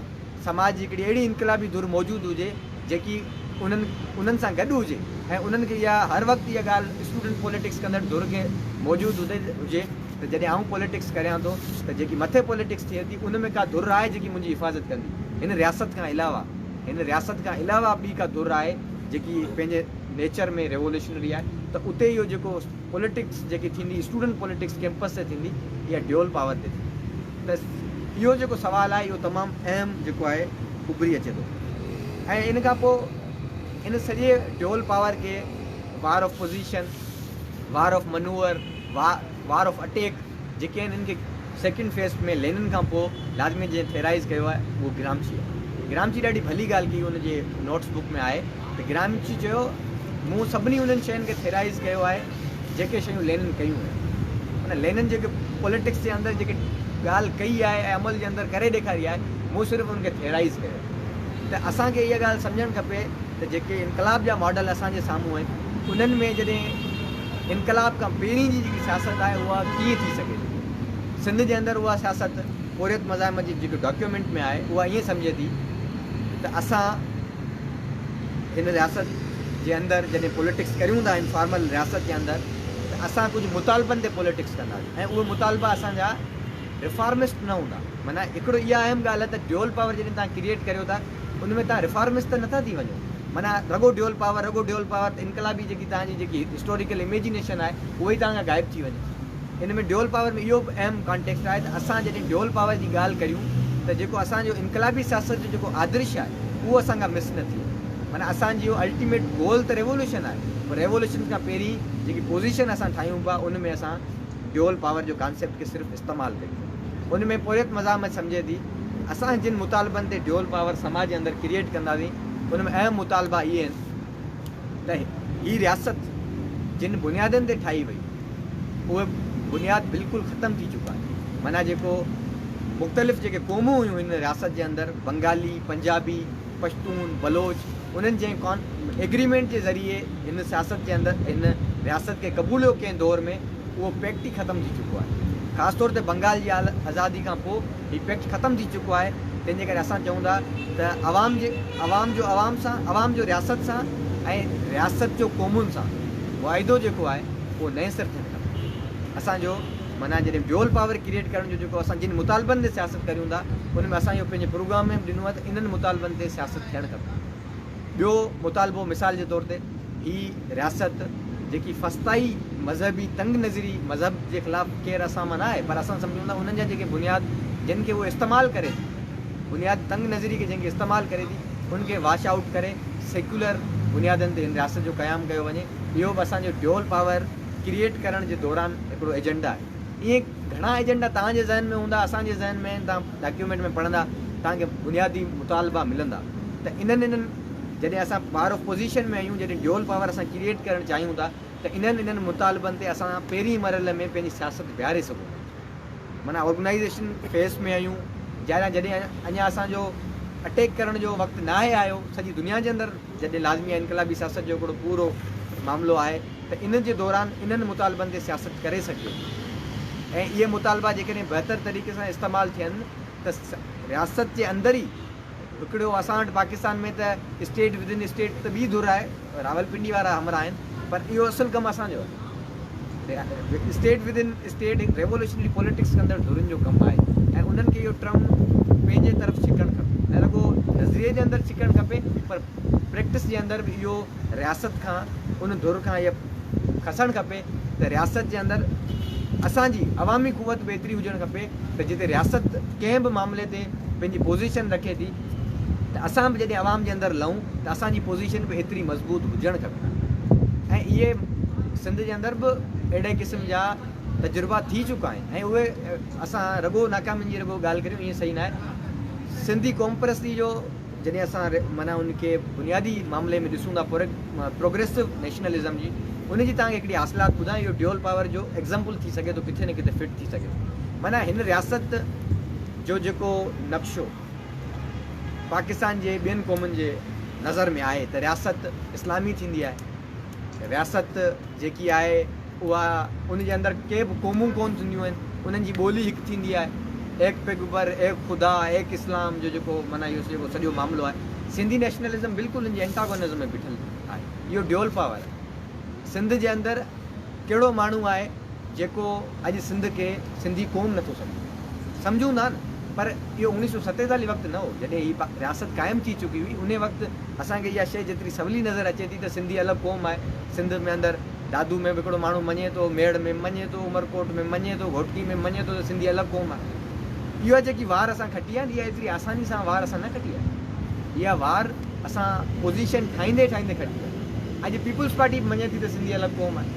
समाज जी हिकिड़ी अहिड़ी इनकलाबी धुर मौजूदु हुजे जेकी उन्हनि सां गॾु हुजे ऐं उन्हनि खे इहा हर वक़्तु इहा ॻाल्हि स्टूडेंट पॉलिटिक्स कंदड़ धुर खे मौजूदु हुजे त जॾहिं आउं पॉलिटिक्स करियां थो त जेकी मथे पॉलिटिक्स थिए थी उन में का धुर आहे जेकी मुंहिंजी हिफ़ाज़त कंदी। हिन रियासत खां अलावा ॿी का धुर आहे जेकी पंहिंजे नेचर में रेवोल्यूशनरी आहे। त उते इहो जेको पॉलिटिक्स जेकी थींदी, स्टूडेंट पॉलिटिक्स कैंपस ते थींदी, इहा ड्यूअल पावर ते थींदी। त इहो जेको सुवालु आहे इहो तमामु अहम जेको आहे उभरी अचे थो। ऐं इन खां पोइ इन सॼे ड्यूअल पावर खे war of position, war of manoeuvre, war of attack जेके आहिनि, इनखे सेकेंड फेज़ में लेनिन खां पोइ लाज़मी जंहिं थेराइज़ कयो आहे उहो ग्रामची आहे। ग्रामची ॾाढी भली ॻाल्हि कई, हुनजे नोट्स बुक में आहे त ग्रामची चयो मूं सभिनी उन्हनि शयुनि खे थेराइज़ कयो आहे जेके शयूं लेनिन कयूं आहिनि। माना लेनिन जेके पॉलिटिक्स जे अंदरि जेके ॻाल्हि कई आहे ऐं अमल जे अंदरि करे ॾेखारी आहे, मूं सिर्फ़ु उनखे थेराइज़ कयो। त असांखे इहा ॻाल्हि सम्झणु खपे त जेके इनकलाब जा मॉडल असांजे साम्हूं आहिनि उन्हनि में जॾहिं इनकलाब खां पहिरीं जी जेकी सियासत आहे उहा कीअं थी सघे थी। सिंध जे अंदरि उहा सियासत हुर्रियत मज़ाहिम जी जेको डॉक्यूमेंट में आहे उहा ईअं सम्झे थी त असां हिन रियासत जे अंदरि जॾहिं पॉलिटिक्स करियूं था इनफॉर्मल रियासत जे अंदरि, त असां कुझु मुतालबनि ते पॉलिटिक्स कंदासीं ऐं उहे मुतालबा असांजा रिफॉर्मिस्ट न हूंदा। माना हिकिड़ो इहा अहम ॻाल्हि आहे त ड्यूअल पावर जॾहिं तव्हां क्रिएट करियो था उन में तव्हां रिफॉर्मिस्ट त नथा थी वञो। माना रगो ड्यूअल पावर त इनकलाबी जेकी तव्हांजी जेकी हिस्टोरिकल इमेजिनेशन आहे उहा ई तव्हां खां गाइब थी वञे। इन में ड्यूअल पावर में इहो बि अहम कॉन्टेक्स्ट आहे त असां जॾहिं ड्यूअल पावर जी ॻाल्हि करियूं त जेको असांजो इनकलाबी सियासत जो जेको आदर्श आहे उहो असां खां मिस न थिए। माना असांजो अल्टीमेट गोल त रेवोल्यूशन आहे, पर रेवोल्यूशन खां पहिरीं जेकी पोज़ीशन असां ठाहियूं पिया उन में असां ड्यूअल पावर जो कॉन्सेप्ट खे सिर्फ़ु इस्तेमालु कयूं। उन में हुर्रियत मज़ाहिम सम्झे थी असां जिन मुतालबनि ते ड्यूअल पावर समाज जे अंदरि क्रिएट कंदासीं उन में अहम मुतालबा इहे आहिनि त हीअ रियासत जिन बुनियादनि ते ठाही वई उहे बुनियाद बिल्कुलु ख़तमु थी चुका आहे। माना जेको मुख़्तलिफ़ जेके क़ौमूं हुयूं हिन रियासत जे अंदरि, बंगाली, पंजाबी, पश्तून, बलोच, उन्हनि जे एग्रीमेंट जे ज़रिए हिन सियासत जे अंदरि हिन रियासत खे क़बूलियो कंहिं दौर में उहो पैक्ट ई ख़तमु थी चुको आहे। ख़ासि तौर ते बंगाल जी आज़ादी खां पोइ हीउ पैक्ट ख़तमु थी चुको आहे। तंहिंजे करे असां चऊं था त आवाम जो रियासत सां ऐं रियासत जो क़ौमुनि सां वाइदो जेको आहे उहो नए सिर थियणु खपे। असांजो माना जॾहिं ड्यूअल पावर क्रिएट करण जो जेको असां जिन मुतालबनि ते सियासत करियूं था उन में असां इहो पंहिंजे प्रोग्राम में बि ॾिनो आहे त इन्हनि मुतालबनि ते सियासत थियणु खपे। ॿियो मुतालबो मिसाल जे तौर ते हीअ रियासत जेकी फस्ताई मज़हबी तंग नज़री मज़हब जे ख़िलाफ़ु केरु असां मां न आहे, पर असां सम्झूं था उन्हनि जा जेके बुनियाद जिन खे उहे इस्तेमालु करे थी, बुनियाद तंग नज़री खे जंहिंखे इस्तेमालु करे थी उनखे वॉश आउट करे सेक्युलर बुनियादनि ते हिन रियासत जो क़यामु कयो वञे। इहो बि असांजो ड्यूअल पावर क्रिएट करण जे दौरान हिकिड़ो एजेंडा आहे। ईअं घणा एजेंडा तव्हांजे ज़हन में हूंदा, असांजे ज़हन में तव्हां डॉक्यूमेंट में पढ़ंदा तव्हांखे बुनियादी मुतालबा मिलंदा। त इन्हनि जॾहिं असां पावर ऑफ पोज़ीशन में आहियूं, जॾहिं ड्यूअल पावर असां क्रिएट करणु चाहियूं था, त इन्हनि मुतालबनि ते असां पहिरीं मरहले में पंहिंजी सियासत बीहारे सघूं। माना ऑर्गेनाइज़ेशन फेस में आहियूं, जॾहिं अञा असांजो अटैक करण जो वक़्तु न आहे आयो। सॼी दुनिया जे अंदरि जॾहिं लाज़मी इनकलाबी सियासत जो हिकिड़ो पूरो मामिलो आहे, त इन जे दौरान इन्हनि मुतालबनि ते सियासत करे सघे। ऐं इहे मुतालबा जेकॾहिं बहितर तरीक़े सां इस्तेमालु थियनि त रियासत जे अंदरि ई हिकिड़ो असां वटि पाकिस्तान में त स्टेट विदिन स्टेट त ॿी धुर आहे, रावलपिंडी वारा हमरा आहिनि, पर इहो असुलु कमु असांजो आहे। State within state revolutionary politics कंदड़ धुरनि जो कमु आहे ऐं उन्हनि खे इहो ट्रम पंहिंजे तरफ़ छिकणु खपे। ऐं रुॻो नज़रिए जे अंदरि छिकणु खपे, पर प्रैक्टिस जे अंदरि बि इहो रियासत खां उन धुर खां इहा खसणु खपे त रियासत जे अंदरि असांजी अवामी क़ुवत बि एतिरी हुजणु खपे त जिते रियासत कंहिं बि मामले ते पंहिंजी पोज़ीशन रखे थी, त असां बि जॾहिं अवाम जे अंदरि लहूं त असांजी पोज़ीशन बि एतिरी मज़बूत हुजणु खपे। ऐं इहे सिंध जे अंदरि बि अहिड़े क़िस्म जा तजुर्बा थी चुका आहिनि ऐं उहे असां रुॻो नाकामियुनि जी रुॻो ॻाल्हि करियूं, ईअं सही न आहे। सिंधी कॉम्परस्ती जो जॾहिं असां माना उनखे बुनियादी मामले में ॾिसूं था, प्रोग्रेसिव नेशनलिज़म जी, उनजी तव्हांखे हिकिड़ी हासिलात ॿुधायां, इहो ड्यूअल पावर जो एग्ज़ाम्पल थी सघे थो, किथे न किथे फिट थी सघे। माना हिन रियासत जो जेको नक्शो पाकिस्तान जे ॿियनि क़ौमुनि जे नज़र में आहे त रियासत इस्लामी थींदी आहे। रियासत जेकी आहे उहा उनजे अंदरि के बि क़ौमूं कोन थींदियूं आहिनि, उन्हनि जी ॿोली हिकु थींदी आहे, एक पैगंबर एक ख़ुदा एक इस्लाम जो जेको माना इहो जेको सॼो मामिलो आहे। सिंधी नेशनलिज़म बिल्कुलु इन जे एंटागोनिज़म में बीठल आहे। इहो ड्यूअल पावर आहे। सिंध जे अंदरि कहिड़ो माण्हू आहे जेको अॼु सिंध खे सिंधी क़ौम नथो सम्झे? सम्झूं था न, पर इहो 1947 वक़्तु न हो जॾहिं हीअ रियासत क़ाइमु थी चुकी हुई। उन वक़्तु असांखे इहा शइ जेतिरी सवली नज़र अचे थी त सिंधी अलॻि क़ौम आहे। सिंध में अंदरि दादू में बि हिकिड़ो माण्हू मञे थो, मेड़ में मञे थो, उमरकोट में मञे थो, घोटकी में मञे थो त सिंधी अलॻि क़ौम आहे। इहा जेकी वार असां खटी आहे, इहा एतिरी आसानी सां वार असां न खटी आहे। इहा वार असां पोज़ीशन ठाहींदे ठाहींदे खटी आहे। अॼु पीपुल्स पार्टी बि मञे थी त सिंधी अलॻि क़ौम आहे,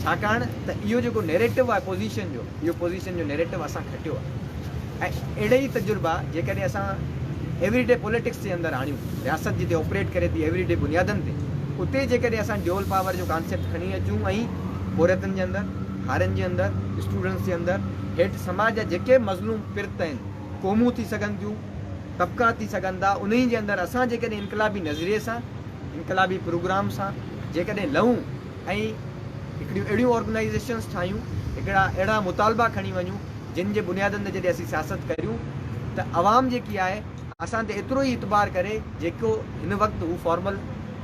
छाकाणि त इहो जेको नैरेटिव आहे पोज़ीशन जो, इहो पोज़ीशन जो नैरेटिव असां खटियो आहे। ऐं अहिड़े ई तजुर्बा जेकॾहिं असां एवरीडे पॉलिटिक्स जे अंदरि आणियूं, रियासत जिते ऑपरेट करे थी एवरीडे बुनियादनि ते, उते जेकॾहिं असां ड्यूअल पावर जो कॉन्सेप्ट खणी अचूं ऐं औरतुनि जे अंदरि, ॿारनि जे अंदरि, स्टूडेंट्स जे अंदरि, हेठि समाज जा जेके मज़लूम पिरत आहिनि, क़ौमूं थी सघनि थियूं, तबिका थी सघनि था, उन जे अंदरि असां जेकॾहिं इनकलाबी नज़रिए सां, इनकलाबी प्रोग्राम सां जेकॾहिं लहूं ऐं हिकिड़ियूं अहिड़ियूं ऑर्गेनाइज़ेशन्स ठाहियूं, हिकिड़ा अहिड़ा मुतालबा खणी वञूं जिन जे बुनियादनि ते जॾहिं असीं सियासत करियूं त अवाम जेकी आहे असां ते एतिरो ई इतबार करे जेको हिन वक़्तु हू फॉर्मल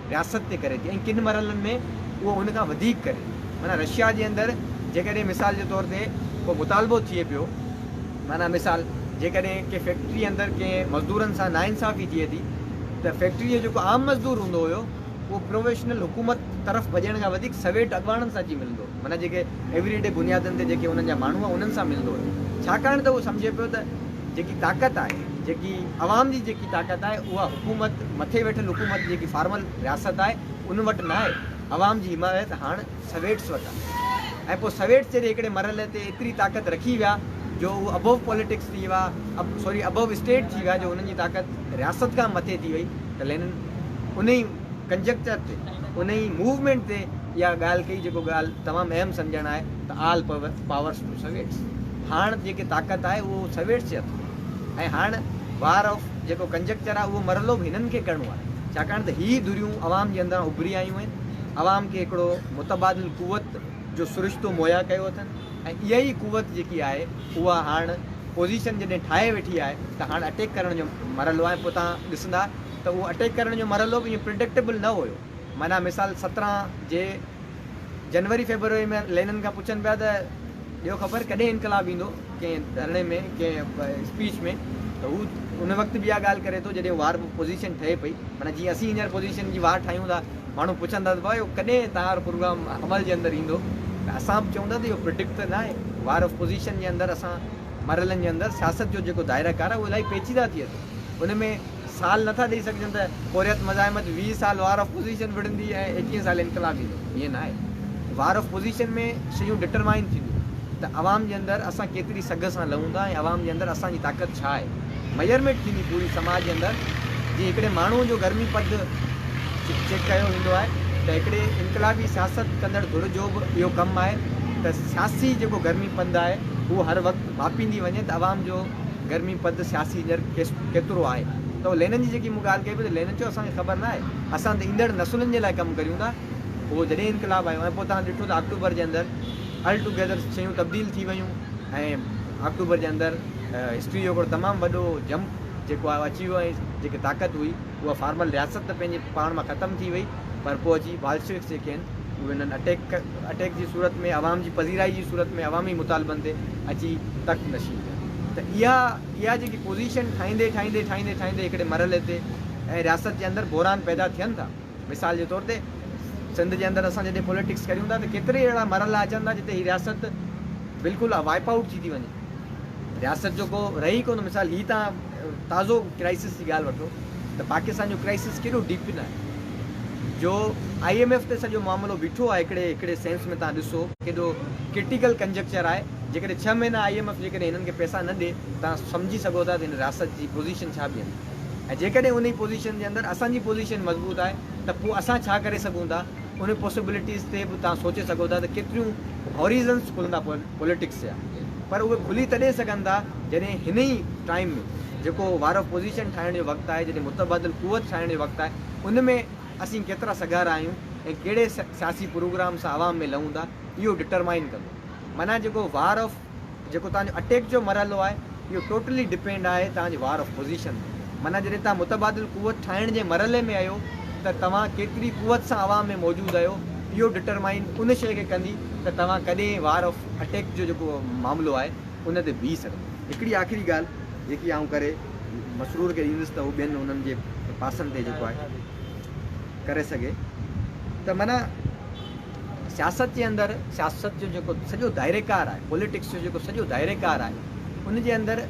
रियासत ते करे थी, ऐं किन मरहलनि में उहो हुन खां वधीक करे। माना रशिया जे अंदरि जेकॾहिं मिसाल जे तौर ते को मुतालबो थिए पियो, माना मिसाल जेकॾहिं कंहिं फैक्ट्री अंदरि कंहिं मज़दूरनि सां नाइंसाफ़ी थिए थी, त फैक्ट्री जो जेको आम मज़दूर हूंदो हुयो उहो प्रोफेशनल हुकूमत तरफ़ भॼण खां वधीक सवेट अॻवाननि सां अची मिलंदो, माना जेके एवरीडे बुनियादनि ते जेके उन्हनि जा माण्हू आहे उन्हनि सां मिलंदो हुयो। छाकाणि त उहो सम्झे पियो त जेकी ताक़त आहे, जेकी अवाम जी जेकी ताक़त आहे, उहा हुकूमत मथे वेठल हुकूमत जेकी फॉर्मल रियासत आहे उन वटि न आहे। अवाम जी हिमायत हाणे सवेट्स वटि आहे। ऐं पोइ सवेट्स जॾहिं हिकिड़े मरहले ते एतिरी ताक़त रखी विया जो उहो अबव पॉलिटिक्स थी विया, अबव स्टेट थी विया, जो उन्हनि जी ताक़त रियासत खां मथे थी वई, त लेनिन उन ई कंजक्चर ते, उन ई मूवमेंट ते इहा ॻाल्हि कई जेको ॻाल्हि तमामु अहम सम्झणु आहे त आल पावर्स टू सवेट्स। हाणे जेके ताक़त आहे उहो सवेट्स जे हथ। ऐं हाणे वार ऑफ जेको कंजक्चर आहे उहो मरहलो बि हिननि खे करिणो आहे, छाकाणि त हीअ धुरियूं अवाम जे अंदरां उभरी आयूं आहिनि। अवाम खे हिकिड़ो मुतबादिल क़ुवत जो सुरिश्तो मुहैया कयो अथनि, ऐं इहा ई क़ुवत जेकी आहे उहा हाणे पोज़ीशन जॾहिं ठाहे वेठी आहे त हाणे अटैक करण जो मरहलो आहे। पोइ तव्हां ॾिसंदा त उहो अटैक करण जो मरहलो बि ईअं प्रिडिक्टेबल न हुयो। माना मिसाल 17 जे जनवरी फेबरवरी में लेनिन खां पुछनि पिया त ॿियो ख़बर कॾहिं इनकलाब ईंदो कंहिं धरणे में, कंहिं स्पीच में, त हू उन वक़्तु बि इहा ॻाल्हि करे थो जॾहिं वार पोज़ीशन ठहे पई। माना जीअं असीं हींअर पोज़ीशन जी वार ठाहियूं था, माण्हू पुछंदा त भाई कॾहिं तव्हांजो प्रोग्राम अमल जे अंदरि ईंदो, त असां बि चवंदा त इहो प्रिडिक्ट त न आहे। वार ऑफ पोज़ीशन जे अंदरि असां मरहलनि जे अंदरि सियासत जो जेको दायराकार आहे उहो इलाही पेचीदा थिए थो। उन में साल नथा ॾेई सघजनि त हुरियत मज़ाहिमत 20 साल वार ऑफ पोज़ीशन विढ़ंदी ऐं 21 साल इनकलाब ईंदो, ईअं न आहे। वार ऑफ पोज़ीशन में शयूं डिटरमाइन थींदियूं त अवाम जे अंदरि असां केतिरी सघ सां लहूं था ऐं अवाम जे अंदरि असांजी ताक़त छा आहे। मेजरमेंट थींदी पूरी समाज जे अंदरि जी हिकिड़े माण्हू जो गर्मी पद चेक कयो वेंदो आहे त हिकिड़े इनकलाबी सियासत कंदड़ धुर जो बि इहो कमु आहे त सियासी जेको गर्मी पंद आहे उहो हर वक़्तु मापींदी वञे त आवाम जो गर्मी पद सियासी केतिरो आहे। त उहो लेनिन जी जेकी मूं ॻाल्हि कई पई त लेनिन चयो असांखे ख़बर न आहे, असां त ईंदड़ नसुलनि जे लाइ कमु करियूं था। उहो जॾहिं इनकलाब आयो ऐं पोइ तव्हां ॾिठो त अक्टूबर जे अंदरि ऑल टुगेदर शयूं तब्दील थी वियूं ऐं अक्टूबर जे अंदरि हिस्ट्री जो हिकिड़ो तमामु वॾो जंप जेको आहे अची वियो ऐं जेकी ताक़त हुई उहा फॉर्मल रियासत त पंहिंजे पाण मां ख़तमु थी वई, पर पोइ अची बाल्शिविक्स जेके आहिनि उहे हिननि अटैक जी सूरत में अवाम जी पज़ीराई जी सूरत में अवामी मुतालबनि ते अची तक नशी त इहा जेकी पोज़ीशन ठाहींदे हिकिड़े मरहले ते ऐं रियासत जे अंदरि बहरान पैदा थियनि था। मिसाल जे तौर ते सिंध जे अंदरि असां जॾहिं पॉलिटिक्स करियूं था त केतिरे अहिड़ा मरहला अचनि था जिते हीअ रियासत बिल्कुलु वाइप आउट थी वञे, रियासत जो को रही कोन। मिसाल हीअ तव्हां ताज़ो क्राइसिस जी ॻाल्हि वठो त पाकिस्तान जो क्राइसिस केॾो डीप न आहे जो IMF ते सॼो मामिलो बीठो आहे हिकिड़े सेंस में तव्हां ॾिसो केॾो क्रिटिकल कंजक्चर आहे। जेकॾहिं 6 महीना IMF जेकॾहिं हिननि खे पैसा न ॾे तव्हां सम्झी सघो था त हिन रियासत जी पोज़ीशन छा बीहंदी ऐं जेकॾहिं उन पोज़ीशन जे अंदरि असांजी पोज़ीशन मज़बूत आहे त पोइ असां छा करे सघूं था उन पॉसिबिलिटीज़ ते बि तव्हां सोचे सघो था त केतिरियूं हॉरिज़न्स खुलंदा पॉलिटिक्स जा। पर उहे खुली तॾहिं सघनि था जॾहिं हिन ई टाइम में जेको वार ऑफ पोज़ीशन ठाहिण जो वक़्तु आहे, जॾहिं मुतबादिल क़ुवत ठाहिण जो वक़्तु आहे, उन में असीं केतिरा सगारा आहियूं ऐं कहिड़े सियासी प्रोग्राम सां आवाम में लहूं था इहो डिटरमाइन कंदो। माना जेको वार ऑफ जेको तव्हांजो अटैक जो मरहलो आहे इहो टोटली डिपेंड आहे तव्हांजी वार ऑफ पोज़ीशन ते। माना जॾहिं तव्हां मुतबादिल क़ुवत ठाहिण जे मरहले में आहियो त तव्हां केतिरी क़ुवत सां आवाम में मौजूदु आहियो इहो डिटरमाइन उन शइ खे कंदी त तव्हां कॾहिं वार ऑफ अटैक जो जेको मामिलो आहे उन ते बीह सघंदो। हिकिड़ी आख़िरी ॻाल्हि जेकी आउं करे मसरूर खे ॾींदुसि त उहो ॿियनि उन्हनि जे पासनि ते जेको आहे करे सघे त माना सियासत जे अंदरि सियासत जो जेको सॼो दायरेकार आहे, पॉलिटिक्स जो जेको सॼो दायरेकार आहे उन जे अंदरि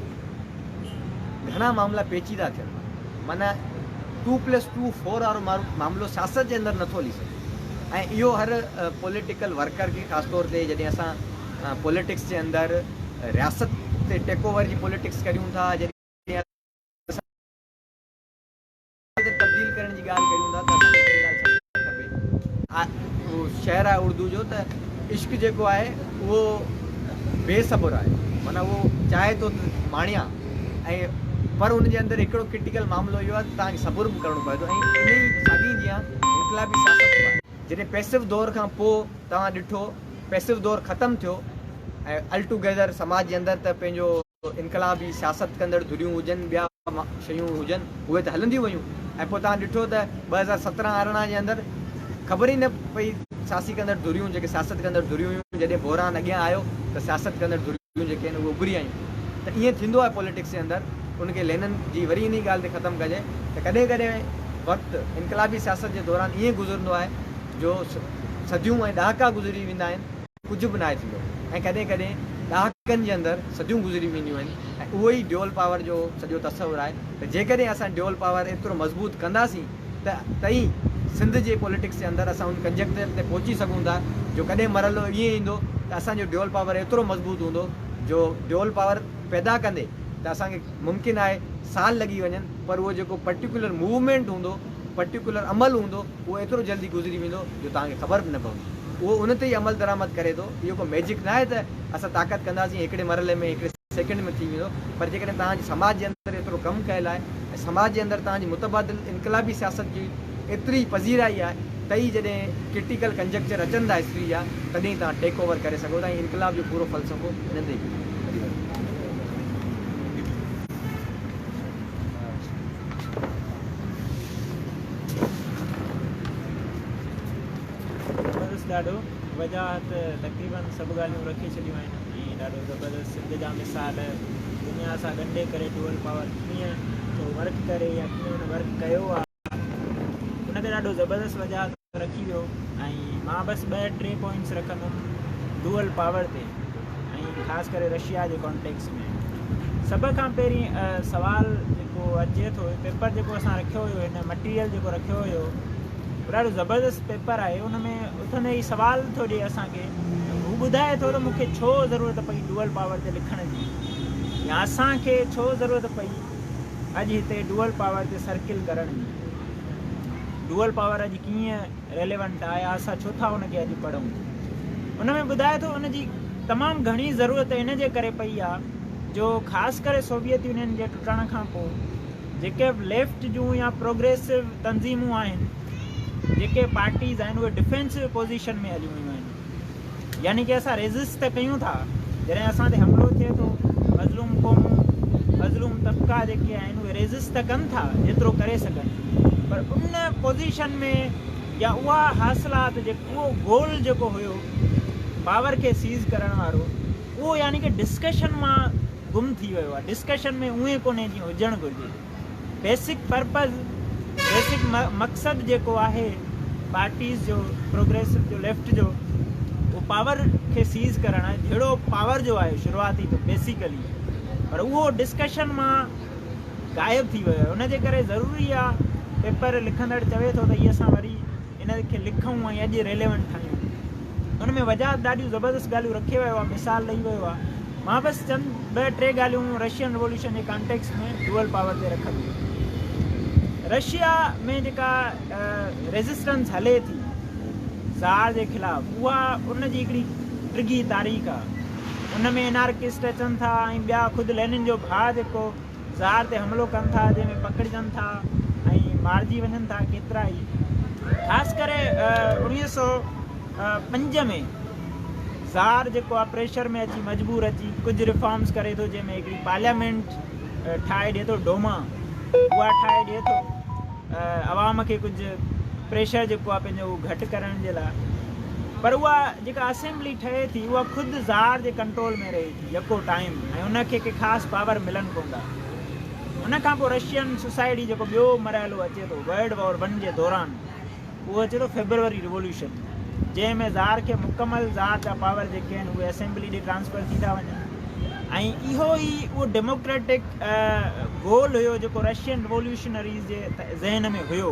घणा मामला पेचीदा थियनि। माना 2+2 4 वारो मामिलो सियासत जे अंदरि नथो हली सघे ऐं इहो हर पॉलिटिकल वर्कर खे ख़ासि तौर ते जॾहिं असां पॉलिटिक्स जे अंदरि रियासत ते टेक ओवर जी पॉलिटिक्स करियूं था, जॾहिं तब्दील करण जी ॻाल्हि करियूं था त असांखे हिकिड़ी ॻाल्हि सम्झणु खपे उहो शहर आहे उर्दू जो त इश्क जेको आहे उहो बेसब्र आहे। माना उहो चाहे थो माणिया ऐं पर उनजे अंदरि हिकिड़ो क्रिटिकल मामिलो इहो आहे त तव्हांखे सबुर बि करिणो पए थो ऐं इन ई साॻी जीअं इनकलाबी सियासत आहे जॾहिं पैसिव दौर खां पोइ तव्हां ॾिठो पैसिव दौर ख़तमु थियो ऐं ऑल टुगेदर समाज जे अंदरि त पंहिंजो इनकलाबी सियासत कंदड़ धुरियूं हुजनि ॿिया शयूं हुजनि उहे त हलंदियूं वयूं ऐं पोइ तव्हां ॾिठो त 2017-18 जे अंदरि ख़बर ई न पई सियासी कंदड़ धुरियूं जेके सियासत कंदड़ धुरियूं हुयूं जॾहिं बहरान अॻियां आयो त सियासत कंदड़ धुरियूं जेके आहिनि उहे उभरी आयूं। त ईअं थींदो आहे पॉलिटिक्स जे अंदरि उनखे लेनिन जी वरी इन ॻाल्हि ते ख़तमु कजे त कॾहिं कॾहिं वक़्तु इनकलाबी सियासत जे दौरान ईअं गुज़रंदो आहे जो सदियूं ऐं ॾहाका गुज़री वेंदा आहिनि कुझु बि न आहे थींदो ऐं कॾहिं कॾहिं ॾहाकनि जे अंदरि सदियूं गुज़री वेंदियूं आहिनि ऐं उहो ई ड्यूअल पावर जो सॼो तस्वुरु आहे त जेकॾहिं असां ड्यूअल पावर एतिरो मज़बूत कंदासीं त तई सिंध जे पॉलिटिक्स जे अंदरि असां उन कंजक्चर ते पहुची सघूं था जो कॾहिं मरहलो ईअं ईंदो त असांजो ड्यूअल पावर एतिरो मज़बूत हूंदो जो ड्यूअल पावर पैदा कंदे त असांखे मुमकिन आहे साल लॻी वञनि पर उहो जेको पर्टिकुलर मूवमेंट हूंदो पर्टिकुलर अमल हूंदो उहो एतिरो जल्दी गुज़री वेंदो जो तव्हांखे ख़बर बि न पवंदी। उहो उन ते ई अमल दरामद करे थो। इहो को मैजिक न आहे त असां ताक़त कंदासीं हिकिड़े मरहले में हिकिड़े सेकेंड में थी वेंदो, पर जेकॾहिं तव्हांजे समाज जे अंदरि एतिरो कमु कयल आहे ऐं समाज जे अंदरि तव्हांजी मुतबादिल इनकलाबी सियासत जी एतिरी पज़ीराई आहे तई जॾहिं क्रिटिकल कंजक्चर अचनि था हिस्ट्री जा तॾहिं तव्हां टेक ओवर करे सघो था ऐं इनकलाब जो पूरो फ़लसफ़ो हिन ते ॾाढो वजाहत तक़रीबन सभु ॻाल्हियूं रखी छॾियूं आहिनि ऐं ॾाढो ज़बरदस्त सिंध जा मिसाल दुनिया सां ॻंढे करे ड्यूअल पावर कीअं थो वर्क करे या कीअं हुन वर्क कयो आहे उन ते ॾाढो ज़बरदस्त वजाहत रखी वियो। ऐं मां बसि 2-3 पॉइंट्स रखंदुमि ड्यूअल पावर ते ऐं ख़ासि करे रशिया जे कॉन्टेक्स्ट में। सभ खां पहिरीं सवाल जेको अचे थो पेपर जेको असां रखियो हुयो हिन मटीरियल जेको रखियो हुयो ॾाढो ज़बरदस्त पेपर आहे। उन में उथंदे ई सवाल थो ॾिए असांखे हू ॿुधाए थो त मूंखे छो ज़रूरत पई ड्यूअल पावर ते लिखण जी या असांखे छो ज़रूरत पई अॼु हिते डुअल पावर ते सर्किल करण जी डुअल पावर अॼु कीअं रेलेवेंट आहे असां छो था हुनखे अॼु पढ़ूं उन में ॿुधाए थो उनजी तमामु घणी ज़रूरत इन जे करे पई आहे जो ख़ासि करे सोवियत यूनियन जे टुटण खां पोइ जेके लेफ्ट जूं या प्रोग्रेसिव तंज़ीमूं आहिनि जेके पार्टीज़ आहिनि उहे डिफेंसिव पोज़ीशन में हली वियूं आहिनि यानी कि असां रेज़िस्ट त कयूं था जॾहिं असां ते हमिलो थिए थो मज़लूम क़ौमूं मज़लूम तबिका जेके आहिनि उहे रेज़िस्ट त कनि था जेतिरो करे सघनि पर उन पोज़ीशन में या उहा हासिलात उहो गोल जेको हुयो पावर खे सीज़ करण वारो उहो यानी कि डिस्कशन मां गुम थी वियो आहे डिस्कशन में उहे कोन्हे जीअं हुजणु घुरिजे बेसिक पर्पज़ बेसिक मक़सदु जेको आहे पार्टीज़ जो प्रोग्रेसिव जो लेफ्ट जो उहो पावर खे सीज़ करणु आहे जहिड़ो पावर जो आहे शुरूआती तो बेसिकली पर उहो डिस्कशन मां ग़ाइबु थी वियो आहे उनजे करे ज़रूरी आहे पेपर लिखंदड़ चवे थो त इहे असां वरी इन खे लिखूं ऐं अॼु रेलेवेंट ठाहियूं उन में वजाहत ॾाढियूं ज़बरदस्त ॻाल्हियूं रखे वियो आहे मिसाल ॾेई वियो आहे मां बसि चंद 2-3 ॻाल्हियूं रशियन रिवोल्यूशन जे कॉन्टेक्स्ट में डुअल पावर ते रखंदुमि रशिया में जेका रेज़िस्टेंस हले थी ज़ार जे ख़िलाफ़ु उहा उनजी हिकिड़ी टिगी तारीख़ आहे उन में एनार्किस्ट अचनि था ऐं ॿिया ख़ुदि लेनिन जो भाउ जेको ज़ार ते हमिलो कनि था जंहिंमें पकड़जनि था ऐं मारिजी वञनि था केतिरा ई ख़ासि करे 1905 में ज़ार जेको आहे प्रेशर में अची मजबूर अची कुझु रिफॉर्म्स करे थो जंहिंमें हिकिड़ी पार्लियामेंट ठाहे ॾिए थो डोमा उहा ठाहे ॾिए थो अवाम खे कुझु प्रेशर जेको आहे पंहिंजो घटि करण जे लाइ पर उहा जेका असेंबली ठहे थी उहा ख़ुदि ज़ार जे कंट्रोल में रहे थी यको टाइम ऐं उनखे के ख़ासि पावर मिलनि कोन था उन खां पोइ रशियन सोसाइटी जेको ॿियो मरहलो अचे थो वर्ल्ड वॉर 1 जे दौरान उहो अचे थो फेब्रुअरी रिवोल्यूशन जंहिंमें ज़ार खे मुकमल ज़ार जा पावर जेके आहिनि उहे असेंबली ॾे ट्रांसफर थी था वञनि ऐं इहो ई उहो डेमोक्रेटिक गोल हुयो जेको रशियन रिवोल्यूशनरीज़ जे ज़हन में हुयो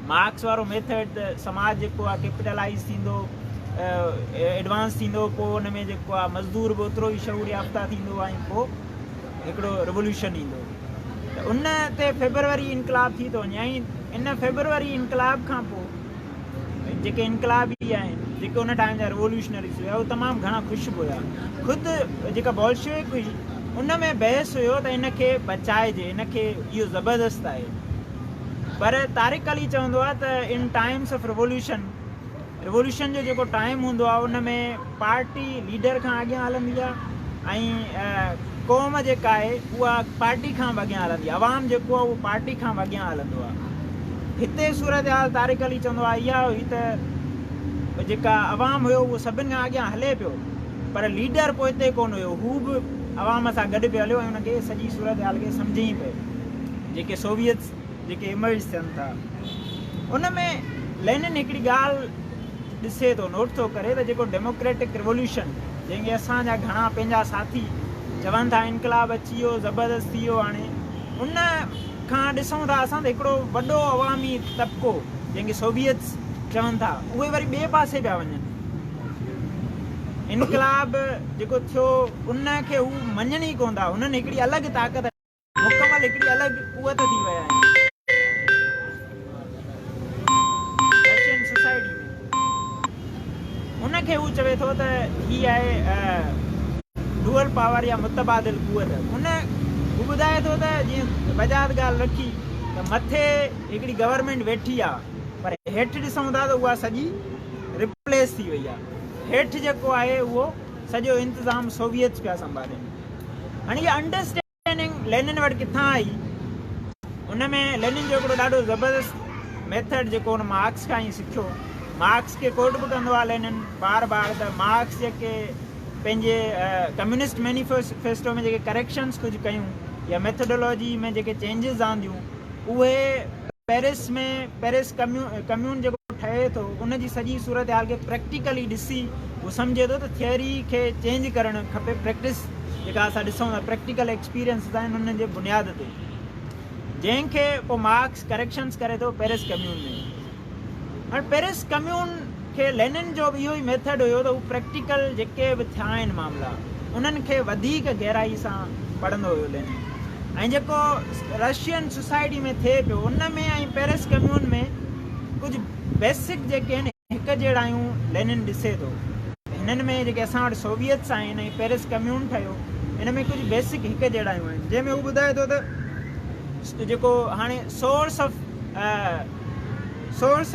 मार्क्स वारो मेथड समाज जेको आहे कैपिटलाइज़ थींदो एडवांस थींदो पोइ उन में जेको आहे मज़दूर बि ओतिरो ई शऊर याफ़्ता थींदो ऐं पोइ हिकिड़ो रिवोल्यूशन ईंदो त उन ते फेब्रुअरी इनकलाब थी थो वञे ऐं इन फेब्रुअरी इनकलाब खां पोइ जेके इनकलाबी आहिनि जेके उन टाइम जा रिवोल्यूशनरीज़ हुआ उहे तमामु घणा ख़ुशि हुआ ख़ुदि जेका बोल्शेविक हुई उन में बहस हुयो त इनखे बचाइजे इनखे इहो ज़बरदस्त आहे पर तारिक अली चवंदो आहे त इन टाइम्स ऑफ रिवोल्यूशन जो जेको टाइम हूंदो आहे उन में पार्टी लीडर खां अॻियां हलंदी आहे ऐं क़ौम जेका आहे उहा पार्टी खां बि अॻियां हलंदी आहे अवाम जेको आहे उहो पार्टी खां बि अॻियां हलंदो आहे हिते सूरत हाल तारिक अली चवंदो आहे इहा हुई त जेका अवाम हुयो उहो सभिनि खां अॻियां हले पियो पर लीडर पोइ हिते कोन हुयो हू बि अवाम सां गॾु पियो हलियो ऐं हुनखे सॼी सूरत हाल खे सम्झी पियो जेके सोवियत जेके इमर्ज थियनि था उन में लेनिन हिकिड़ी ॻाल्हि ॾिसे थो नोट थो करे त जेको डेमोक्रेटिक रिवोल्यूशन जंहिंखे असांजा घणा पंहिंजा साथी चवनि था इनकलाब अची वियो ज़बरदस्त थी वियो हाणे उन खां ॾिसूं था असां त हिकिड़ो वॾो अवामी तबिको जंहिंखे सोवियत चवनि था उहे वरी ॿिए पासे पिया वञनि इनकलाब जेको थियो उनखे हू मञनि ई कोन था हुननि हिकिड़ी अलॻि ताक़त मुकमल हिकिड़ी अलॻि कुवत थी विया आहिनि रशियन सोसाइटी में उनखे हू चवे थो त हीअ आहे डुअल पावर या मुतबादिल कुवत उन हू ॿुधाए थो त जीअं वजात ॻाल्हि रखी त मथे हिकिड़ी गवर्नमेंट वेठी आहे पर हेठि ॾिसूं था त उहा सॼी रिप्लेस थी वई आहे हेठि जेको आहे उहो सॼो इंतिज़ाम सोवियत पिया संभालनि हाणे इहा अंडरस्टैंडिंग लेनिन वटि किथां आई उन में लेनिन जो हिकिड़ो ॾाढो ज़बरदस्त मेथड जेको हुन मार्क्स खां ई सिखियो मार्क्स खे कोट बि कंदो आहे लेनिन बार बार त मार्क्स जेके पंहिंजे कम्युनिस्ट मैनिफेस्टो में जेके करेक्शन्स कुझु कयूं या मेथडोलॉजी में जेके चेंजिस आंदियूं उहे पेरिस कम्यून जेको ठहे थो उनजी सॼी सूरत हाल खे प्रैक्टिकली ॾिसी उहो सम्झे थो त थियरी खे चेंज करणु खपे प्रैक्टिस जेका असां ॾिसूं था प्रैक्टिकल एक्सपीरियंस आहिनि उन्हनि जे बुनियाद ते जंहिंखे पोइ मार्क्स करेक्शन्स करे थो पेरिस कम्यून में हाणे पेरिस कम्यून खे लेनिन जो बि इहो ई मेथड हुयो त हू प्रैक्टिकल जेके बि थिया आहिनि मामला उन्हनि खे वधीक गहराई सां पढ़ंदो हुयो लेनिन ऐं जेको रशियन सोसाइटी में थिए पियो उन में ऐं पेरिस कम्यून में कुझु बेसिक जेके आहिनि हिकु जहिड़ा आहियूं लेनिन ॾिसे थो। हिननि में जेके असां वटि सोवियत्स आहिनि ऐं पेरिस कम्यून ठहियो हिन में कुझु बेसिक हिकु जहिड़ा आहिनि, जंहिंमें हू ॿुधाए थो त जेको हाणे सोर्स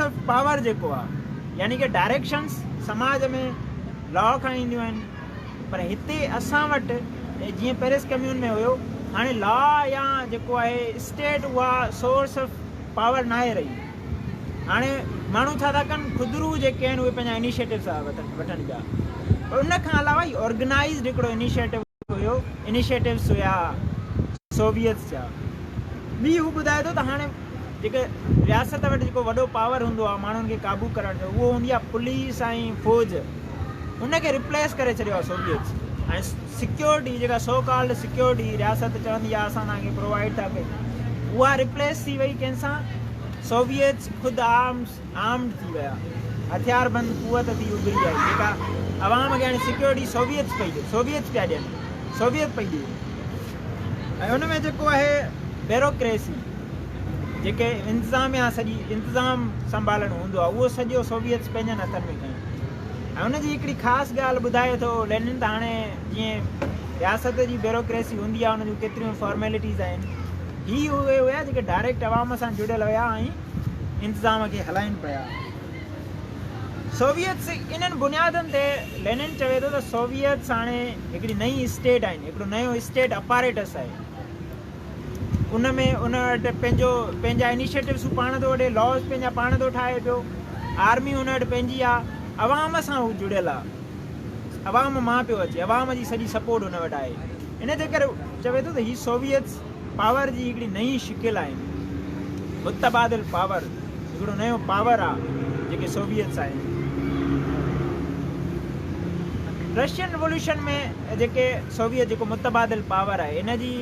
ऑफ पावर जेको आहे यानी कि डायरेक्शन्स समाज में लॉ खां ईंदियूं आहिनि, पर हिते असां वटि जीअं पेरिस कम्यून में हुयो हाणे लॉ या जेको आहे स्टेट उहा सोर्स ऑफ पावर न आहे रही। हाणे माण्हू छा था कनि खुदरू जेके आहिनि उहे पंहिंजा इनिशिएटिव्स था वठनि पिया, पर उन खां अलावा ऑर्गेनाइज़्ड हिकिड़ो इनिशिएटिव्स हुया सोवियत्स जा। ॿी हू ॿुधाए थो त हाणे जेके रियासत वटि जेको वॾो पावर हूंदो आहे माण्हुनि खे क़ाबू करण जो उहो हूंदी आहे पुलिस ऐं फ़ौज, उनखे रिप्लेस करे छॾियो आहे सोवियत्स। ऐं सिक्योरिटी जेका सो कॉल्ड सिक्योरिटी रियासत चवंदी आहे असां तव्हांखे प्रोवाइड था कयूं, उहा रिप्लेस थी वई कंहिंसां, सोवियत्स ख़ुदि आर्म्ड थी विया, हथियारबंद कुवत थी उभरी आहे जेका अवाम खे हाणे सिक्योरिटी सोवियत पिया ॾियनि, सोवियत पई ॾिए। ऐं हुन में जेको आहे ब्यूरोक्रेसी जेके इंतिज़ामिया सॼी इंतिज़ाम संभालणो हूंदो आहे उहो सॼो सोवियत्स पंहिंजनि हथनि में खयूं। ऐं हुनजी हिकिड़ी ख़ासि ॻाल्हि ॿुधाए थो लेनिन त हाणे जीअं रियासत जी ब्यूरोक्रेसी हूंदी आहे हुनजूं केतिरियूं फॉर्मेलिटीज़ आहिनि, ही उहे हुया जेके डायरेक्ट अवाम सां जुड़ियल हुया ऐं इंतिज़ाम खे हलाइनि पिया। सोवियत्स इन्हनि बुनियादनि ते लेनिन चवे थो त सोवियत्स हाणे हिकिड़ी नई स्टेट आहिनि, हिकिड़ो नयो स्टेट अपैरेटस आहे, उन वटि पंहिंजा इनिशिएटिव्स पाण थो वठे, लॉज पंहिंजा पाण थो ठाहे पियो, आर्मी हुन वटि पंहिंजी आहे, अवाम सां हू जुड़ियल आहे, अवाम मां पियो अचे, अवाम जी सॼी सपोर्ट हुन वटि आहे। इन जे करे चवे थो त हीअ सोवियत्स पावर जी हिकिड़ी नई शिकिल आहे, मुतबादिल पावर, हिकिड़ो नयो पावर आहे जेके सोवियत्स आहिनि। रशियन रिवोल्यूशन में जेके सोवियत जेको मुतबादिल पावर आहे इन जी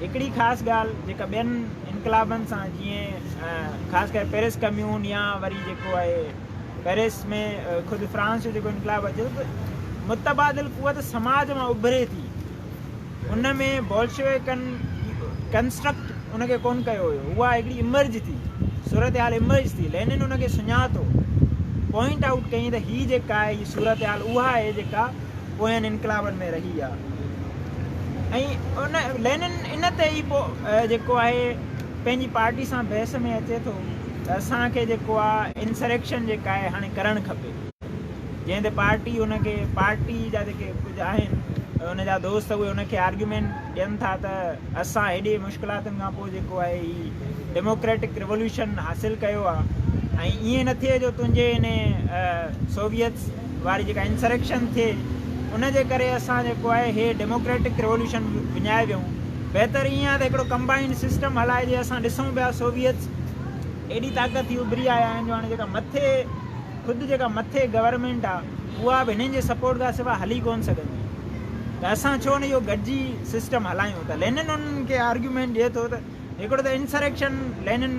हिकिड़ी ख़ासि ॻाल्हि जेका ॿियनि इनकलाबनि सां जीअं ख़ासि करे पेरिस कम्यून या वरी जेको आहे पेरिस में ख़ुदि फ्रांस जो जेको इनकलाब अचे थो त मुतबादिल कुवत समाज मां उभरे थी, उन में बोल्शेविकनि कंस्ट्रक्ट उनखे कोन कयो हुयो, उहा हिकिड़ी इमर्ज थी, सूरत हाल इमर्ज थी। लेनिन उनखे सुञातो, पॉइंट आउट कयईं त हीअ जेका आहे हीअ सूरत हाल उहा आहे जेका पोयनि इनकलाबनि में रही आहे। ऐं उन लेनिन इन ते ई पोइ जेको आहे पंहिंजी पार्टी सां बहस में अचे थो त असांखे जेको आहे इंसरेक्शन जेका आहे हाणे करणु खपे, जंहिं ते पार्टी जा जेके कुझु आहिनि उनजा दोस्त उहे उनखे आर्ग्यूमेंट ॾियनि था त असां हेॾे मुश्किलातुनि खां पोइ जेको आहे ही डेमोक्रेटिक रिवोल्यूशन हासिलु कयो आहे ऐं ईअं न थिए जो तुंहिंजे इन सोवियत्स वारी जेका इंसरेक्शन थिए उनजे करे असां जेको आहे हे डेमोक्रेटिक रिवोल्यूशन विञाए वियूं। बहितर ईअं आहे त हिकिड़ो कंबाइंड सिस्टम हलाइजे, असां ॾिसूं पिया सोवियत्स एॾी ताक़त थी उभरी आया आहिनि जो हाणे जेका मथे गवर्नमेंट आहे उहा बि हिननि जे सपोर्ट खां सवाइ हली कोन सघंदी, त असां छो न इहो गॾिजी सिस्टम हलायूं। त लेनिन उन्हनि खे आर्ग्यूमेंट ॾिए थो त हिकिड़ो त इंसरेक्शन लेनिन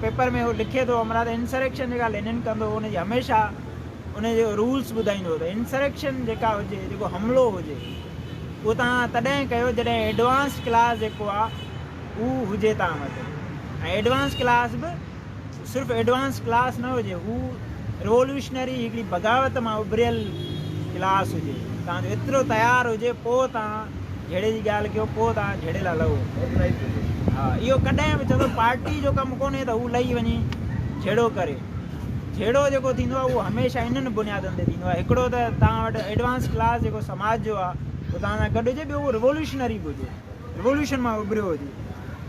पेपर में उहो लिखे थो, अमरा त इंसरेक्शन जेका लेनिन कंदो हुनजी हमेशह उनजो रूल्स ॿुधाईंदो त इंसरेक्शन जेका हुजे, जेको हमिलो हुजे उहो तव्हां तॾहिं कयो जॾहिं एडवांस क्लास जेको आहे उहो हुजे तव्हां वटि, ऐं एडवांस क्लास बि सिर्फ़ु एडवांस क्लास न हुजे, हू रिवोल्यूशनरी हिकिड़ी बग़ावत मां उभरियल क्लास हुजे, तव्हांजो एतिरो तयारु हुजे पोइ तव्हां झेड़े जी ॻाल्हि कयो, पोइ तव्हां झेड़े लाइ लहो। हा, इहो कॾहिं बि चवंदो पार्टी जो कमु कोन्हे त हू लही वञी झेड़ो करे, झेड़ो जेको थींदो आहे उहो हमेशह इन्हनि बुनियादनि ते थींदो आहे। हिकिड़ो त तव्हां वटि एडवांस क्लास जेको समाज जो आहे उहो तव्हां सां गॾु हुजे, ॿियो उहो रिवोल्यूशनरी बि हुजे, रिवोल्यूशन मां उभरियो हुजे।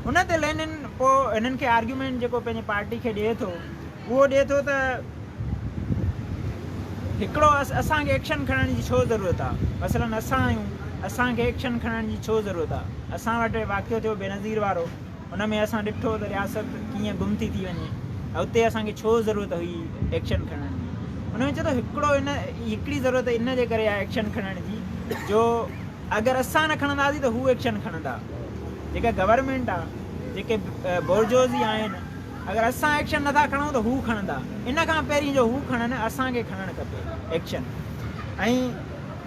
उन ते लेनिन पोइ हिननि खे आर्ग्यूमेंट जेको पंहिंजी पार्टी खे ॾिए थो उहो ॾिए थो त हिकिड़ो असांखे एक्शन खणण जी छो ज़रूरत आहे, मसलन असां आहियूं, असांखे एक्शन खणण जी छो ज़रूरत आहे। असां वटि वाक़ियो थियो बेनज़ीर वारो, हुन में असां ॾिठो त रियासत कीअं गुम थी वञे, उते असांखे छो ज़रूरत हुई एक्शन खणण जी। हुन में चए थो हिकिड़ी ज़रूरत इन जे करे आहे एक्शन खणण जी, जो अगरि असां न खणंदासीं त हू एक्शन खणंदा, जेका गवर्नमेंट आहे, जेके बोर्जोज़ी आहिनि, अगरि असां एक्शन नथा खणूं त हू खणंदा। इन खां पहिरीं जो हू खणनि असांखे खणणु खपे एक्शन। ऐं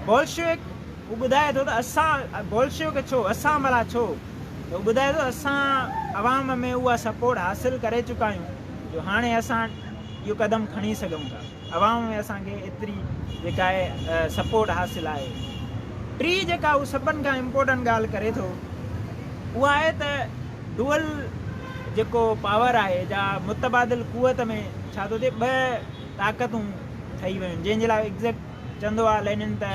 बोल्शेविक हू ॿुधाए थो त असां बोल्शेविक छो, असां भला छो, तो ॿुधाए थो असां अवाम में उहा सपोर्ट हासिल करे चुका आहियूं जो हाणे असां इहो क़दम खणी सघूं था। अवाम में असांखे एतिरी जेका आहे सपोर्ट हासिल आहे। टी जेका उहा सभिनि खां इम्पोर्टेंट ॻाल्हि करे थो उहा आहे त डुअल जेको पावर आहे जा मुतबादिल कुवत में छा थो थिए ॿ ताक़तूं ठही वियूं आहिनि, जंहिंजे लाइ एग्ज़ैक्ट चवंदो आहे लेनिन त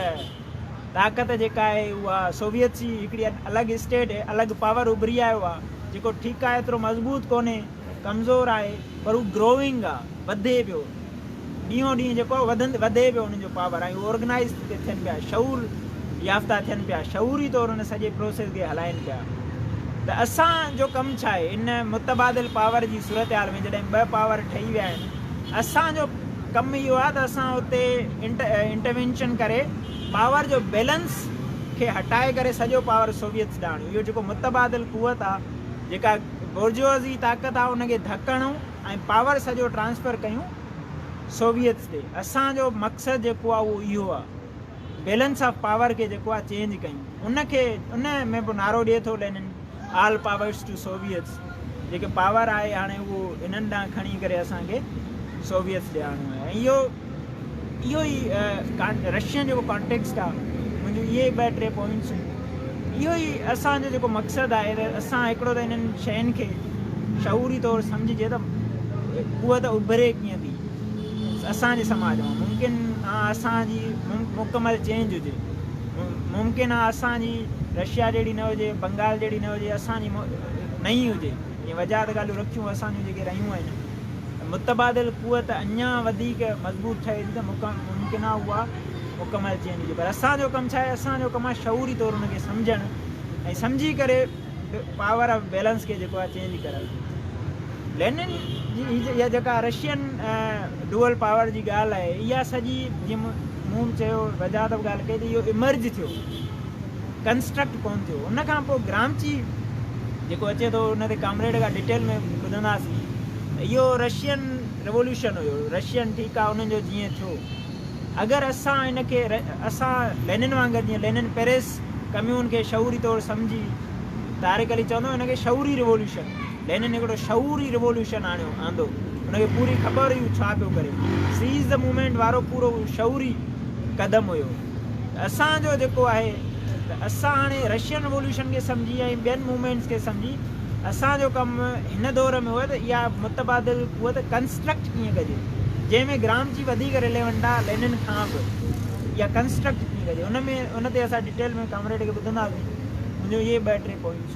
ताक़त जेका आहे उहा सोवियत जी हिकिड़ी अलॻि स्टेट आहे, अलॻि पावर उभरी आयो आहे जेको ठीकु आहे एतिरो मज़बूत कोन्हे, कमज़ोर आहे, पर उहो ग्रोविंग आहे, वधे पियो ॾींहों ॾींहुं जेको वधे पियो उन्हनि जो पावर आहे, ऑर्गनाइज़ थियनि पिया, शऊर याफ़्ता थियनि पिया, शऊरी तौरु हुन सॼे प्रोसेस खे हलाइनि पिया। त असांजो कमु छा आहे इन मुतबादिल पावर जी सूरत हाल में जॾहिं ॿ पावर ठही विया आहिनि, असांजो कमु इहो आहे त असां उते इंटरवेंशन करे पावर जो बैलेंस खे हटाए करे सॼो पावर सोवियत ॾांहुं आणियूं। इहो जेको मुतबादिल कुवत आहे जेका बुर्जुआज़ी ताक़त आहे उनखे धकणूं ऐं पावर सॼो ट्रांसफर कयूं सोवियत ते। असांजो मक़सदु जेको आहे उहो इहो आहे, बैलेंस ऑफ पावर खे जेको आहे चेंज कयूं। उनखे उन में बि नारो ॾिए थो Lenin all powers to soviets, जेके पावर आहे हाणे उहो इन्हनि ॾांहुं खणी करे असांखे सोवियत ॾे आणिणो आहे। ऐं इहो ई रशियन जेको कॉन्टेक्स्ट आहे, मुंहिंजो इहे ॿ टे पॉइंट्स आहिनि। इहो ई असांजो जेको मक़सदु आहे त असां हिकिड़ो त इन्हनि शयुनि खे शऊरी तौरु सम्झिजे त उहा त उभरे कीअं थी असांजे समाज मां। मुमकिन आहे असांजी मुकमल चेंज हुजे, मुमकिन आहे असांजी रशिया जहिड़ी न हुजे, बंगाल जहिड़ी न हुजे, असांजी नई हुजे। ईअं वजात ॻाल्हियूं रखियूं असांजूं जेके रहियूं आहिनि, मुतबादिल कुवत अञा वधीक मज़बूत ठहे थी त मुमकिन आहे उहा मुकमल चेंज हुजे। पर असांजो कमु छा आहे, असांजो कमु आहे शऊरी तौरु हुनखे सम्झणु ऐं सम्झी करे पावर ऑफ बैलेंस खे जेको आहे चेंज करणु। लेनिन जी इहा जेका रशियन डुअल पावर जी ॻाल्हि आहे, इहा सॼी जीअं मूं चयो वजात बि ॻाल्हि कई त इहो इमर्ज थियो, कंस्ट्रक्ट कोन थियो। उनखां पोइ ग्रामची जेको अचे थो उन ते कामरेड खां डिटेल में ॿुधंदासीं। इहो रशियन रिवोल्यूशन हुयो, रशियन ठीकु आहे उन्हनि जो जीअं थियो। अगरि असां इनखे असां लेनिन वांगुरु जीअं लेनिन पेरिस कम्यून खे शऊरी तौरु सम्झी, तारिक अली चवंदो हिनखे शऊरी रिवोल्यूशन, लेनिन हिकिड़ो शऊरी रिवोल्यूशन आंदो, हुनखे पूरी ख़बर हुई छा पियो करे। सीज़ द मूवमेंट वारो पूरो शऊरी क़दम हुयो। असांजो जेको आहे त असां हाणे रशियन रिवोल्यूशन खे सम्झी ऐं ॿियनि मूवमेंट्स खे सम्झी असांजो कमु हिन दौर में हुओ त इहा मुतबादिल कुवत कंस्ट्रक्ट कीअं कजे, जंहिंमें ग्रामची वधीक रिलेवेंट आहे लेनिन खां बि। इहा कंस्ट्रक्ट कीअं कजे उन में उन ते असां डिटेल में कामरेड खे ॿुधंदासीं। मुंहिंजो इहे ॿ टे पॉइंट्स